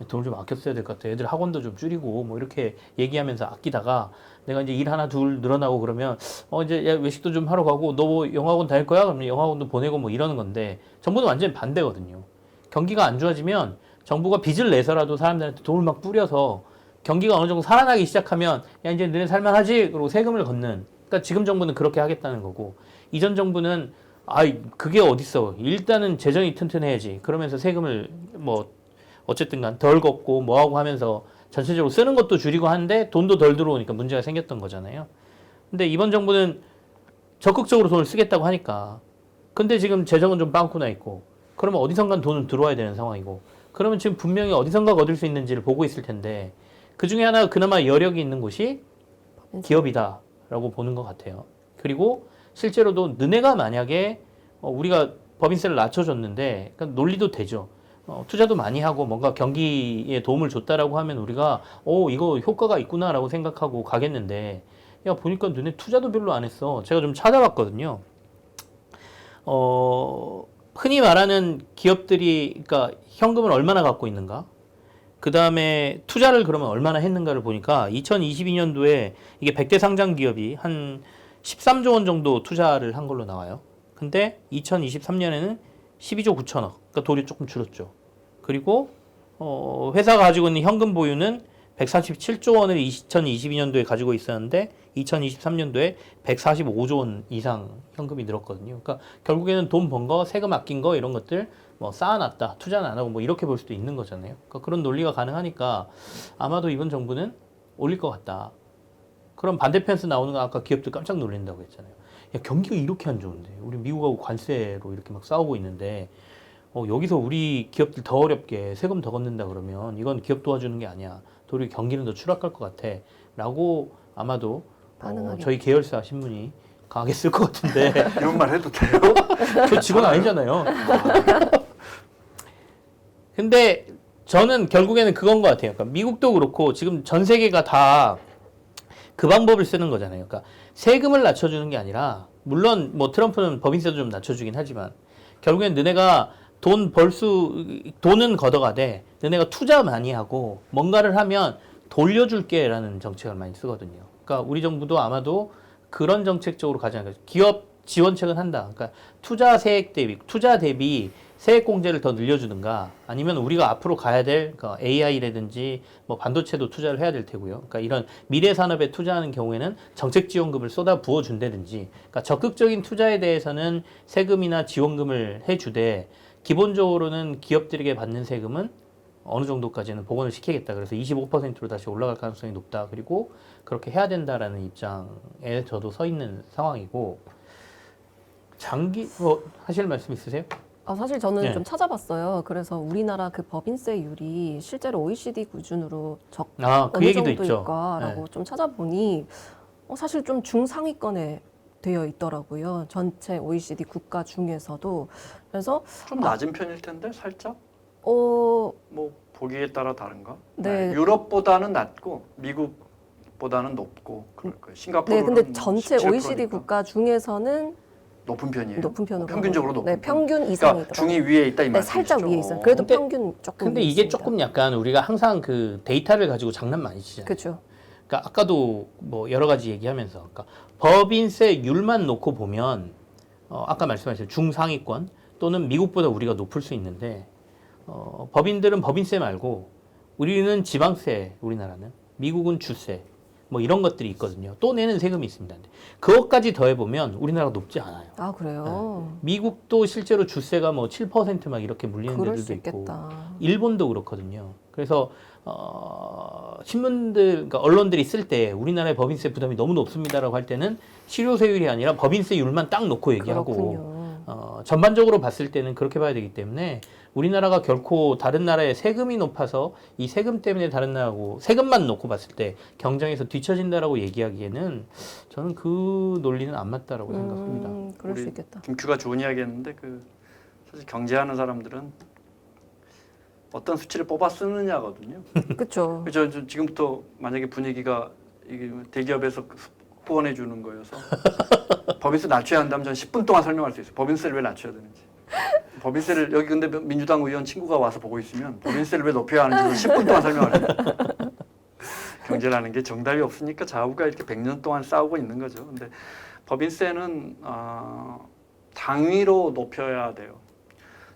돈을 좀 아껴 써야 될 것 같아. 애들 학원도 좀 줄이고 뭐 이렇게 얘기하면서 아끼다가 내가 이제 일 하나 둘 늘어나고 그러면 이제 야, 외식도 좀 하러 가고 너 뭐 영화학원 다닐 거야? 그러면 영화학원도 보내고 뭐 이러는 건데 정부는 완전히 반대거든요. 경기가 안 좋아지면 정부가 빚을 내서라도 사람들한테 돈을 막 뿌려서 경기가 어느 정도 살아나기 시작하면 야 이제 너네 살만하지? 그리고 세금을 걷는. 그러니까 지금 정부는 그렇게 하겠다는 거고 이전 정부는 그게 어딨어. 일단은 재정이 튼튼해야지. 그러면서 세금을 뭐 어쨌든 간 덜 걷고 뭐하고 하면서 전체적으로 쓰는 것도 줄이고 하는데 돈도 덜 들어오니까 문제가 생겼던 거잖아요. 근데 이번 정부는 적극적으로 돈을 쓰겠다고 하니까 근데 지금 재정은 좀 빵꾸 나 있고 그러면 어디선간 돈은 들어와야 되는 상황이고 그러면 지금 분명히 어디선가 얻을 수 있는지를 보고 있을 텐데 그 중에 하나 그나마 여력이 있는 곳이 기업이다라고 보는 것 같아요. 그리고 실제로도 너네가 만약에 우리가 법인세를 낮춰줬는데 그러니까 논리도 되죠. 투자도 많이 하고 뭔가 경기에 도움을 줬다라고 하면 우리가 이거 효과가 있구나라고 생각하고 가겠는데 야 보니까 너네 투자도 별로 안 했어. 제가 좀 찾아봤거든요. 흔히 말하는 기업들이 그러니까 현금을 얼마나 갖고 있는가? 그 다음에 투자를 그러면 얼마나 했는가를 보니까 2022년도에 이게 100대 상장 기업이 한 13조 원 정도 투자를 한 걸로 나와요. 근데 2023년에는 12조 9천억. 그러니까 돈이 조금 줄었죠. 그리고 회사가 가지고 있는 현금 보유는 147조 원을 2022년도에 가지고 있었는데 2023년도에 145조 원 이상 현금이 늘었거든요. 그러니까 결국에는 돈 번 거, 세금 아낀 거 이런 것들 뭐 쌓아놨다, 투자는 안 하고 뭐 이렇게 볼 수도 있는 거잖아요. 그러니까 그런 논리가 가능하니까 아마도 이번 정부는 올릴 것 같다. 그럼 반대편에서 나오는 거 아까 기업들 깜짝 놀란다고 했잖아요. 야, 경기가 이렇게 안 좋은데 우리 미국하고 관세로 이렇게 막 싸우고 있는데 여기서 우리 기업들 더 어렵게 세금 더 걷는다 그러면 이건 기업 도와주는 게 아니야. 도리어 경기는 더 추락할 것 같아. 라고 아마도 저희 계열사 신문이 강하게 쓸 것 같은데.
이런 말 해도 돼요?
저 직원 아니잖아요. 근데 저는 결국에는 그건 것 같아요. 그러니까 미국도 그렇고 지금 전 세계가 다 그 방법을 쓰는 거잖아요. 그러니까 세금을 낮춰주는 게 아니라 물론 뭐 트럼프는 법인세도 좀 낮춰주긴 하지만 결국엔 너네가 돈은 걷어가되 너네가 투자 많이 하고 뭔가를 하면 돌려줄게 라는 정책을 많이 쓰거든요. 그러니까 우리 정부도 아마도 그런 정책 쪽으로 가지 않을까. 기업 지원책은 한다. 그러니까 투자 대비 세액 공제를 더 늘려주든가 아니면 우리가 앞으로 가야 될 그러니까 AI라든지 뭐 반도체도 투자를 해야 될 테고요. 그러니까 이런 미래 산업에 투자하는 경우에는 정책 지원금을 쏟아 부어 준다든지 그러니까 적극적인 투자에 대해서는 세금이나 지원금을 해주되 기본적으로는 기업들에게 받는 세금은 어느 정도까지는 복원을 시키겠다. 그래서 25%로 다시 올라갈 가능성이 높다. 그리고 그렇게 해야 된다라는 입장에 저도 서 있는 상황이고 하실 말씀 있으세요?
사실 저는
네.
좀 찾아봤어요. 그래서 우리나라 그 법인세율이 실제로 OECD 기준으로
그
어느
얘기도 있죠.
정도일까라고
네.
좀 찾아보니 사실 좀 중상위권에 되어 있더라고요. 전체 OECD 국가 중에서도. 그래서
좀 낮은 편일 텐데 살짝?
어,
뭐 보기에 따라 다른가?
네.
유럽보다는 낮고 미국보다는 높고 그럴 거예요.
네,
싱가포르는
근데
뭐
전체
17%니까
OECD 국가 중에서는
높은 편이에요.
높은 편으로
평균적으로
가고.
높은
네,
편.
평균
그러니까
이상이더라고요.
중위 위에 있다 이
네,
말씀이시죠?
살짝 위에 있어요. 그래도
근데-
평균 조금
근데
위에
이게
있습니다.
조금 약간 우리가 항상 그 데이터를 가지고 장난 많이 치잖아요.
그렇죠.
그러니까 아까도 뭐 여러 가지 얘기하면서 그러니까 법인세율만 놓고 보면 아까 말씀하신 중상위권 또는 미국보다 우리가 높을 수 있는데 법인들은 법인세 말고 우리는 지방세, 우리나라는 미국은 주세 뭐 이런 것들이 있거든요. 또 내는 세금이 있습니다. 그것까지 더해보면 우리나라가 높지 않아요.
아, 그래요?
미국도 실제로 주세가 뭐 7% 막 이렇게 물리는
그럴
데들도
수
있고
있겠다.
일본도 그렇거든요. 그래서 신문들, 그러니까 언론들이 쓸 때 우리나라의 법인세 부담이 너무 높습니다라고 할 때는 실효세율이 아니라 법인세율만 딱 놓고 얘기하고
그렇군요.
전반적으로 봤을 때는 그렇게 봐야 되기 때문에 우리나라가 결코 다른 나라의 세금이 높아서 이 세금 때문에 다른 나라하고 세금만 놓고 봤을 때 경쟁에서 뒤처진다라고 얘기하기에는 저는 그 논리는 안 맞다라고 생각합니다.
그럴 수
우리
있겠다.
김큐가 좋은 이야기 했는데 사실 경제하는 사람들은 어떤 수치를 뽑아 쓰느냐거든요.
그렇죠.
저 지금부터 만약에 분위기가 이게 대기업에서 후원해 주는 거여서 법인세 낮춰야 한다면 전 10분 동안 설명할 수 있어요. 법인세를 왜 낮춰야 되는지. 법인세를 여기 근데 민주당 의원 친구가 와서 보고 있으면 법인세를 왜 높여야 하는지 10분 동안 설명할 수 있어요. 경제라는 게 정답이 없으니까 좌우가 이렇게 100년 동안 싸우고 있는 거죠. 근데 법인세는 당위로 높여야 돼요.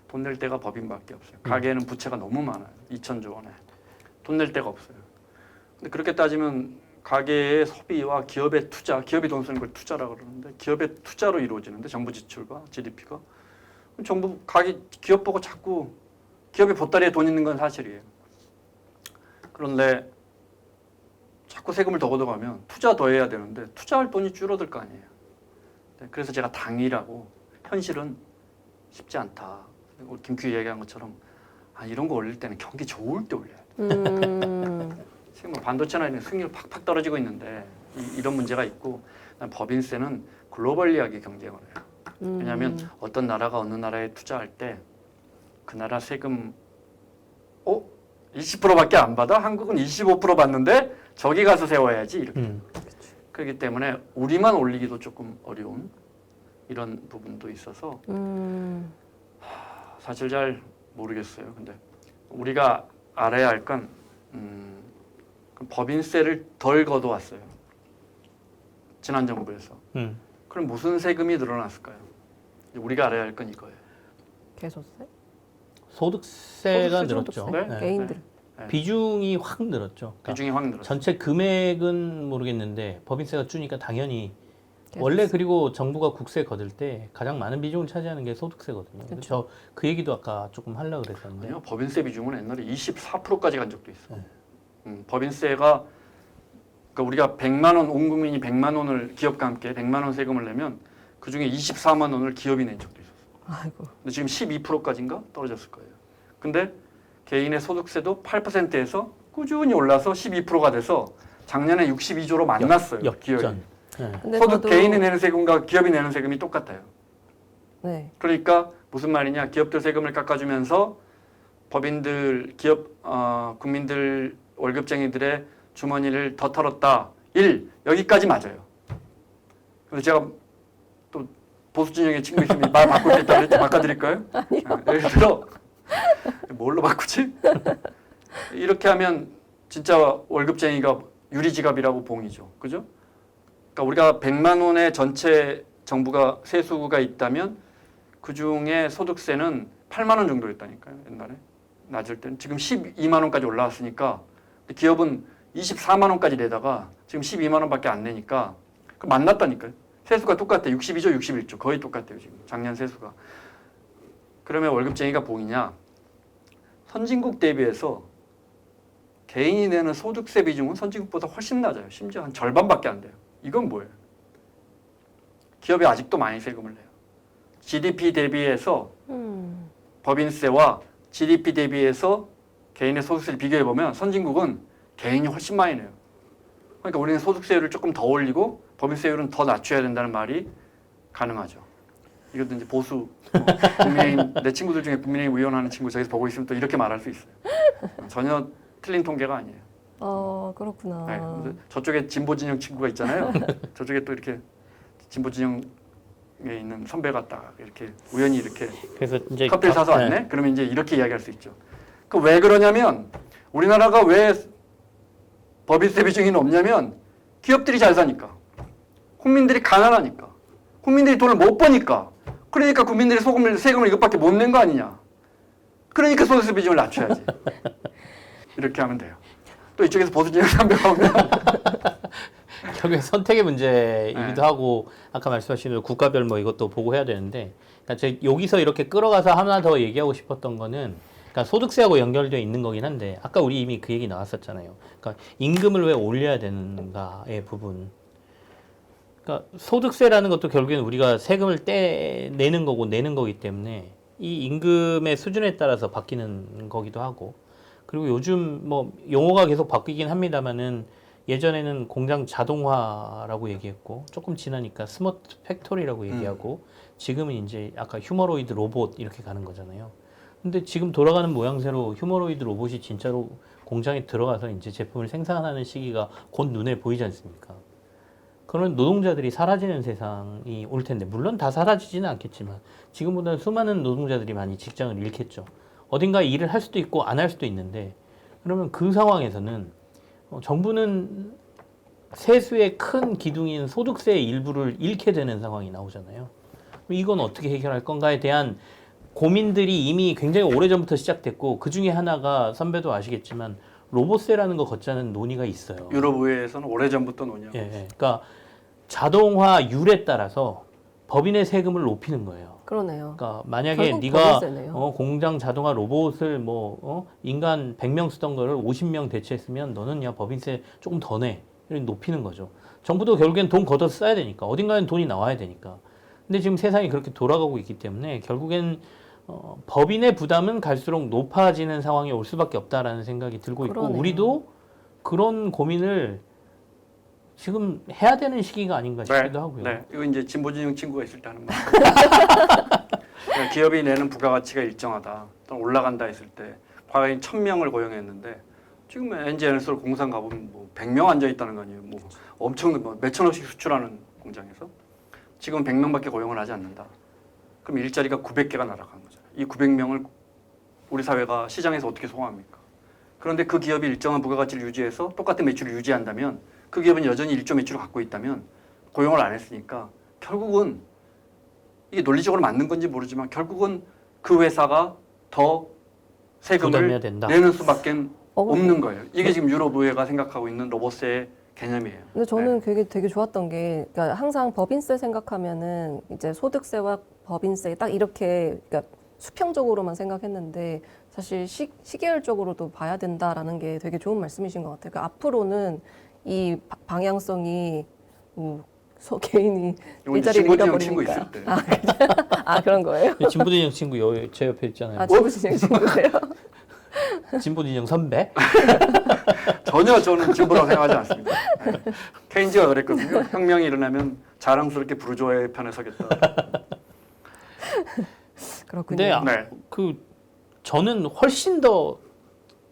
돈 낼 데가 법인밖에 없어요. 가게에는 부채가 너무 많아요. 2천조 원에. 돈 낼 데가 없어요. 근데 그렇게 따지면 가계의 소비와 기업의 투자, 기업이 돈 쓰는 걸 투자라고 그러는데 기업의 투자로 이루어지는데 정부 지출과 GDP가 기업 보고 자꾸 기업의 보따리에 돈 있는 건 사실이에요. 그런데 자꾸 세금을 더 걷어가면 투자 더 해야 되는데 투자할 돈이 줄어들 거 아니에요. 네, 그래서 제가 당이라고 현실은 쉽지 않다. 우리 김큐 얘기한 것처럼 이런 거 올릴 때는 경기 좋을 때 올려야 돼. 지금 뭐 반도체나 이런 수익률 팍팍 떨어지고 있는데 이런 문제가 있고 법인세는 글로벌리하게 경쟁을 해요. 왜냐하면 어떤 나라가 어느 나라에 투자할 때 그 나라 세금 20%밖에 안 받아? 한국은 25% 받는데 저기 가서 세워야지 이렇게. 그렇기 때문에 우리만 올리기도 조금 어려운 이런 부분도 있어서 사실 잘 모르겠어요. 근데 우리가 알아야 할 건 법인세를 덜 걷어왔어요. 지난 정부에서. 그럼 무슨 세금이 늘어났을까요? 우리가 알아야 할 건 이거예요.
개소세?
소득세가
소득세죠,
늘었죠.
소득세.
네.
개인들.
네.
비중이 확 늘었죠. 그러니까
비중이 확 늘었어요.
전체 금액은 모르겠는데 법인세가 주니까 당연히
개소세.
원래 그리고 정부가 국세 거둘 때 가장 많은 비중을 차지하는 게 소득세거든요. 그래서 그 얘기도 아까 조금 하려고 그랬었는데
아니요, 법인세 비중은 옛날에 24%까지 간 적도 있어요. 법인세가 그러니까 우리가 100만 원, 온 국민이 100만 원을 기업과 함께 100만 원 세금을 내면 그 중에 24만 원을 기업이 낸 적도 있었어요.
아이고.
근데 지금 12%까지인가 떨어졌을 거예요. 근데 개인의 소득세도 8%에서 꾸준히 올라서 12%가 돼서 작년에 62조로 만났어요. 기업이.
역전. 네.
근데
소득
저도-
개인이 내는 세금과 기업이 내는 세금이 똑같아요.
네.
그러니까 무슨 말이냐? 기업들 세금을 깎아주면서 법인들, 기업, 국민들, 월급쟁이들의 주머니를 더 털었다. 1. 여기까지 맞아요. 근데 제가 또 보수 진영의 친구 있으면 말 바꿀 수 있다 그랬지 바꿔드릴까요? 아니요. 예를 들어 뭘로 바꾸지? 이렇게 하면 진짜 월급쟁이가 유리지갑이라고 봉이죠. 그죠? 그러니까 우리가 100만 원의 전체 정부가 세수가 있다면 그 중에 소득세는 8만 원 정도였다니까요. 옛날에 낮을 때는 지금 12만 원까지 올라왔으니까 기업은 24만 원까지 내다가 지금 12만 원밖에 안 내니까 그 만났다니까요. 세수가 똑같아. 62조, 61조 거의 똑같아요. 지금 작년 세수가. 그러면 월급쟁이가 봉이냐? 선진국 대비해서 개인이 내는 소득세 비중은 선진국보다 훨씬 낮아요. 심지어 한 절반밖에 안 돼요. 이건 뭐예요? 기업이 아직도 많이 세금을 내요. GDP 대비해서 법인세와 GDP 대비해서 개인의 소득세를 비교해보면 선진국은 개인이 훨씬 많이 내요. 그러니까 우리는 소득세율을 조금 더 올리고 법인세율은 더 낮춰야 된다는 말이 가능하죠. 이것도 이제 보수 국민의힘 내 친구들 중에 국민의힘 의원하는 친구 저기서 보고 있으면 또 이렇게 말할 수 있어요. 전혀 틀린 통계가 아니에요.
그렇구나.
네, 근데 저쪽에 진보 진영 친구가 있잖아요. 저쪽에 또 이렇게 진보 진영에 있는 선배가 딱 이렇게 우연히 이렇게
그래서 이제
커피를 사서 왔네? 그러면 이제 이렇게 이야기할 수 있죠. 그 왜 그러냐면 우리나라가 왜 법인세 비중이 높냐면 기업들이 잘 사니까, 국민들이 가난하니까, 국민들이 돈을 못 버니까, 그러니까 국민들이 세금을 이것밖에 못 낸 거 아니냐. 그러니까 소득세 비중을 낮춰야지. 이렇게 하면 돼요. 또 이쪽에서 보수진영 선배가 오면
결국에 선택의 문제이기도 하고 아까 말씀하신 대로 국가별 뭐 이것도 보고 해야 되는데 그러니까 제가 여기서 이렇게 끌어가서 하나 더 얘기하고 싶었던 거는 그러니까 소득세하고 연결되어 있는 거긴 한데 아까 우리 이미 그 얘기 나왔었잖아요. 그러니까 임금을 왜 올려야 되는가의 부분. 그러니까 소득세라는 것도 결국엔 우리가 세금을 내는 거고 내는 거기 때문에 이 임금의 수준에 따라서 바뀌는 거기도 하고 그리고 요즘 뭐 용어가 계속 바뀌긴 합니다만은 예전에는 공장 자동화라고 얘기했고 조금 지나니까 스마트 팩토리라고 얘기하고 지금은 이제 아까 휴머로이드 로봇 이렇게 가는 거잖아요. 근데 지금 돌아가는 모양새로 휴머로이드 로봇이 진짜로 공장에 들어가서 이제 제품을 생산하는 시기가 곧 눈에 보이지 않습니까? 그런 노동자들이 사라지는 세상이 올 텐데 물론 다 사라지지는 않겠지만 지금보다는 수많은 노동자들이 많이 직장을 잃겠죠. 어딘가 일을 할 수도 있고 안 할 수도 있는데 그러면 그 상황에서는 정부는 세수의 큰 기둥인 소득세의 일부를 잃게 되는 상황이 나오잖아요. 이건 어떻게 해결할 건가에 대한 고민들이 이미 굉장히 오래전부터 시작됐고 그 중에 하나가 선배도 아시겠지만 로봇세라는 거 걷자는 논의가 있어요.
유럽 의회에서는 오래전부터 논의하고
예, 예. 그러니까 자동화율에 따라서 법인의 세금을 높이는 거예요.
그러네요.
그러니까 만약에
결국
네가
법인세네요.
공장 자동화 로봇을 인간 100명 쓰던 거를 50명 대체했으면 너는 야 법인세 조금 더 내. 이렇게 높이는 거죠. 정부도 결국엔 돈 걷어서 써야 되니까 어딘가엔 돈이 나와야 되니까. 근데 지금 세상이 그렇게 돌아가고 있기 때문에 결국엔 법인의 부담은 갈수록 높아지는 상황이 올 수밖에 없다라는 생각이 들고 있고
그러네요.
우리도 그런 고민을 지금 해야 되는 시기가 아닌가 싶기도 하고요.
네. 이거 이제 진보진영 친구가 있을 때 하는 말. 기업이 내는 부가가치가 일정하다, 또는 올라간다 했을 때 과거에 1000명을 고용했는데 지금 NGNS로 공상 가보면 뭐 100명 앉아 있다는 거 아니에요. 뭐 엄청 뭐 몇천억씩 수출하는 공장에서 지금 100명밖에 고용을 하지 않는다. 그럼 일자리가 900개가 날아가는 거잖아요. 이 900명을 우리 사회가 시장에서 어떻게 소화합니까? 그런데 그 기업이 일정한 부가가치를 유지해서 똑같은 매출을 유지한다면 그 기업은 여전히 일조 매출을 갖고 있다면 고용을 안 했으니까 결국은 이게 논리적으로 맞는 건지 모르지만 결국은 그 회사가 더 세금을
부담해야 된다.
내는 수밖에
어,
없는 거예요. 이게 지금 유럽 의회가 생각하고 있는 로봇세의 개념이에요.
근데 저는 그게 되게 좋았던 게, 그러니까 항상 법인세 생각하면은 이제 소득세와 법인세 딱 이렇게, 그러니까 수평적으로만 생각했는데 사실 시계열적으로도 봐야 된다라는 게 되게 좋은 말씀이신 것 같아요. 그러니까 앞으로는 이 방향성이 개인이
이건
일자리를
진보진영 친구
잃어버리니까.
있을 때.
아 그런 거예요?
진보진영 친구 제 옆에 있잖아요.
아 진보진영 친구세요?
진보진영 선배?
전혀 저는 진보라고 생각하지 않습니다. 네. 케인즈가 그랬거든요. 혁명이 일어나면 자랑스럽게 부르주아의 편에 서겠다.
그렇군요.
근데
네.
저는 훨씬 더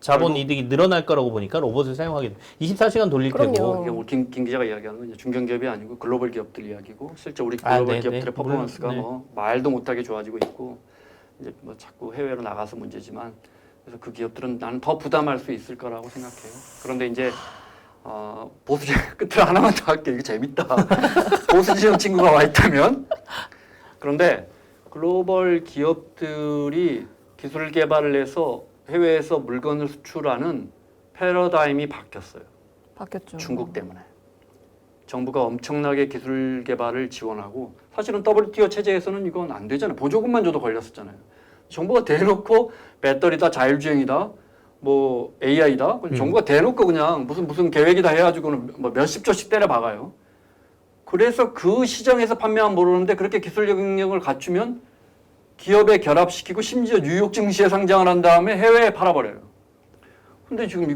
자본 이득이 늘어날 거라고 보니까 로봇을 사용하게 돼. 24시간 돌릴
그럼요.
테고.
이게 오늘 김 기자가 이야기하는 건 이제 중견기업이 아니고 글로벌 기업들 이야기고 실제 우리
아,
글로벌
네,
기업들의
네.
퍼포먼스가
물론, 네.
뭐 말도 못하게 좋아지고 있고 이제 뭐 자꾸 해외로 나가서 문제지만 그래서 그 기업들은 나는 더 부담할 수 있을 거라고 생각해요. 그런데 이제 보수 끝으로 하나만 더 할게요. 이거 재밌다. 보수 지형 친구가 와 있다면 그런데 글로벌 기업들이 기술 개발을 해서 해외에서 물건을 수출하는 패러다임이 바뀌었어요.
바뀌었죠.
중국 때문에. 정부가 엄청나게 기술 개발을 지원하고 사실은 WTO 체제에서는 이건 안 되잖아요. 보조금만 줘도 걸렸었잖아요. 정부가 대놓고 배터리다, 자율주행이다, 뭐 AI다. 정부가 대놓고 그냥 무슨 계획이다 해가지고는 뭐 몇십 조씩 때려 박아요. 그래서 그 시장에서 판매만 모르는데 그렇게 기술 영역을 갖추면 기업에 결합시키고 심지어 뉴욕 증시에 상장을 한 다음에 해외에 팔아버려요. 근데 지금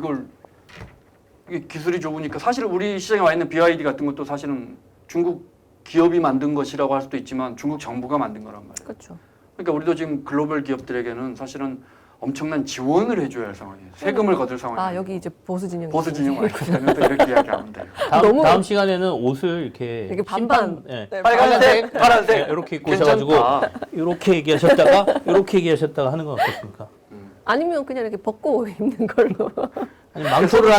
이게 기술이 좋으니까 사실 우리 시장에 와 있는 BYD 같은 것도 사실은 중국 기업이 만든 것이라고 할 수도 있지만 중국 정부가 만든 거란 말이에요.
그렇죠.
그러니까 우리도 지금 글로벌 기업들에게는 사실은 엄청난 지원을 해줘야 할 상황이에요. 세금을 거둘 상황이에요.
아 여기 이제 보수 진영.
보수 진영 와 있으면 또 이렇게 이야기하면 돼요.
다음 시간에는 옷을 이렇게
되게 반반.
예.
네,
빨간색, 파란색
네, 이렇게 입고 오셔가지고 이렇게 얘기하셨다가 하는 건 어떻습니까?
아니면 그냥 이렇게 벗고 입는 걸로.
아니 망토를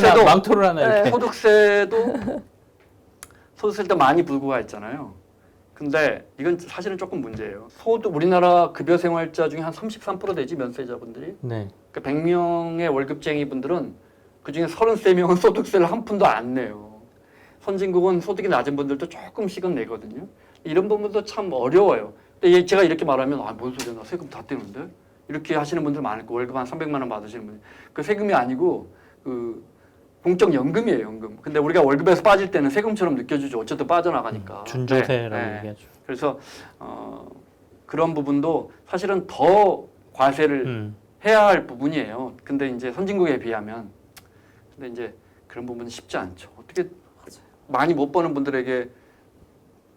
하나 이렇게.
소득세도 많이 불구가 있잖아요. 근데 이건 사실은 조금 문제예요. 우리나라 급여생활자 중에 한 33% 되지 면세자분들이.
네.
그러니까 100명의 월급쟁이 분들은 그중에 33명은 소득세를 한 푼도 안 내요. 선진국은 소득이 낮은 분들도 조금씩은 내거든요. 이런 부분도 참 어려워요. 근데 제가 이렇게 말하면 뭔 소리야, 나 세금 다 떼는데? 이렇게 하시는 분들 많을 거고 월급 한 300만 원 받으시는 분들. 그 세금이 아니고 그 공적연금이에요, 연금. 근데 우리가 월급에서 빠질 때는 세금처럼 느껴지죠. 어쨌든 빠져나가니까.
준조세라고
네.
얘기하죠.
그래서 그런 부분도 사실은 더 과세를 해야 할 부분이에요. 근데 이제 선진국에 비하면 근데 이제 그런 부분은 쉽지 않죠. 어떻게 많이 못 버는 분들에게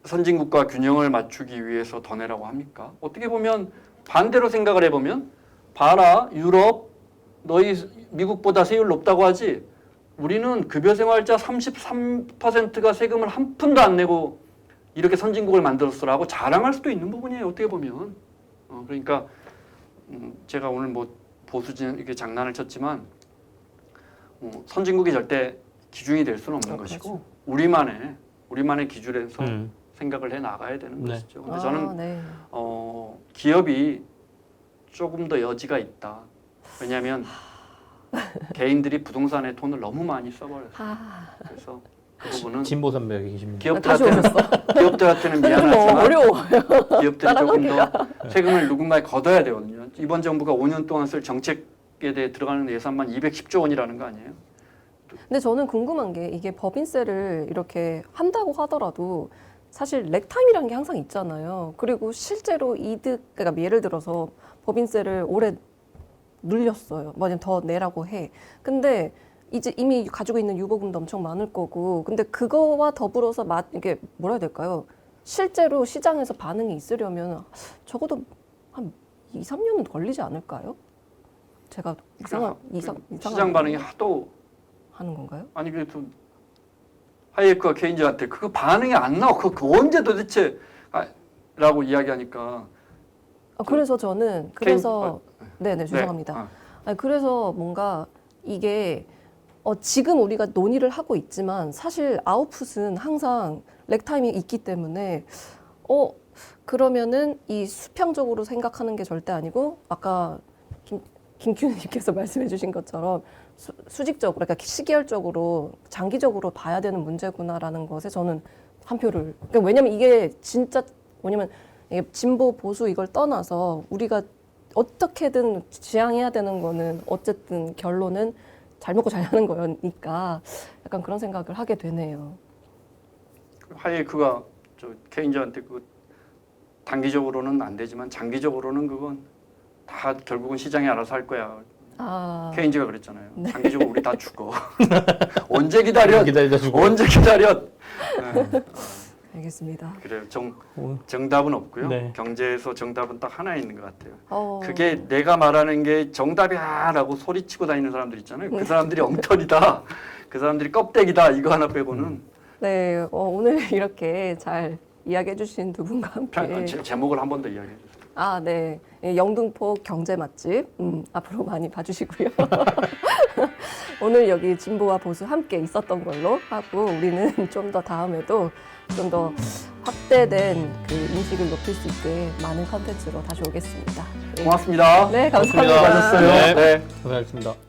선진국과 균형을 맞추기 위해서 더 내라고 합니까? 어떻게 보면 반대로 생각을 해보면 봐라 유럽 너희 미국보다 세율 높다고 하지 우리는 급여생활자 33%가 세금을 한 푼도 안 내고 이렇게 선진국을 만들었어라고 자랑할 수도 있는 부분이에요. 어떻게 보면 그러니까 제가 오늘 뭐 보수진 이렇게 장난을 쳤지만 선진국이 절대 기준이 될 수는 없는 것이고 우리만의 기준에서 생각을 해 나가야 되는 것이죠. 근데 저는
네.
기업이 조금 더 여지가 있다. 왜냐하면 개인들이 부동산에 돈을 너무 많이 써버렸어요. 그래서 그 부분은
진보 선배 여기 계십니다.
다시 오셨어.
기업들한테는
뭐
미안하지만
어려워요.
기업들이 조금 더 세금을 누군가에 걷어야 되거든요. 이번 정부가 5년 동안 쓸 정책에 대해 들어가는 예산만 210조 원이라는 거 아니에요?
근데 저는 궁금한 게 이게 법인세를 이렇게 한다고 하더라도 사실 렉타임이라는 게 항상 있잖아요. 그리고 실제로 이득, 그러니까 예를 들어서 법인세를 올해 늘렸어요. 뭐냐면 더 내라고 해. 근데 이제 이미 가지고 있는 유보금도 엄청 많을 거고. 근데 그거와 더불어서 이게 뭐라 해야 될까요? 실제로 시장에서 반응이 있으려면 적어도 한 2, 3년은 걸리지 않을까요? 제가 이상한
시장 반응이 하도
하는 건가요?
아니 그래도 하이에크와 케인즈한테 그거 반응이 안 나와. 그거 언제 도대체 라고 이야기하니까
그래서 저는 네네 죄송합니다. 아니, 그래서 뭔가 이게 지금 우리가 논의를 하고 있지만 사실 아웃풋은 항상 렉타임이 있기 때문에 그러면은 이 수평적으로 생각하는 게 절대 아니고 아까 김규현님께서 말씀해 주신 것처럼 수직적으로 그러니까 시계열적으로 장기적으로 봐야 되는 문제구나라는 것에 저는 한 표를 그러니까 왜냐면 이게 진짜 뭐냐면 이게 진보 보수 이걸 떠나서 우리가 어떻게든 지향해야 되는 거는 어쨌든 결론은 잘 먹고 잘 사는 거니까 약간 그런 생각을 하게 되네요.
하이에크가 저 케인즈한테 그 단기적으로는 안 되지만 장기적으로는 그건 다 결국은 시장이 알아서 할 거야. 케인즈가 그랬잖아요.
네.
장기적으로 우리 다 죽어. 언제 기다려?
기다리다 죽어.
언제 기다려? 네.
알겠습니다.
그래요. 정답은 없고요.
네.
경제에서 정답은 딱 하나 있는 것 같아요.
네.
그게 내가 말하는 게 정답이야라고 소리치고 다니는 사람들 있잖아요. 그 사람들이 엉터리다. 그 사람들이 껍데기다. 이거 하나 빼고는
네, 오늘 이렇게 잘 이야기해 주신 두 분과 함께
제목을 한 번 더 이야기해 주세요.
네. 영등포 경제 맛집 앞으로 많이 봐주시고요. 오늘 여기 진보와 보수 함께 있었던 걸로 하고 우리는 좀 더 다음에도 좀 더 확대된 그 인식을 높일 수 있게 많은 컨텐츠로 다시 오겠습니다. 네.
고맙습니다.
네, 감사합니다.
고맙습니다.
수고하셨어요.
네.
네.
고생하셨습니다.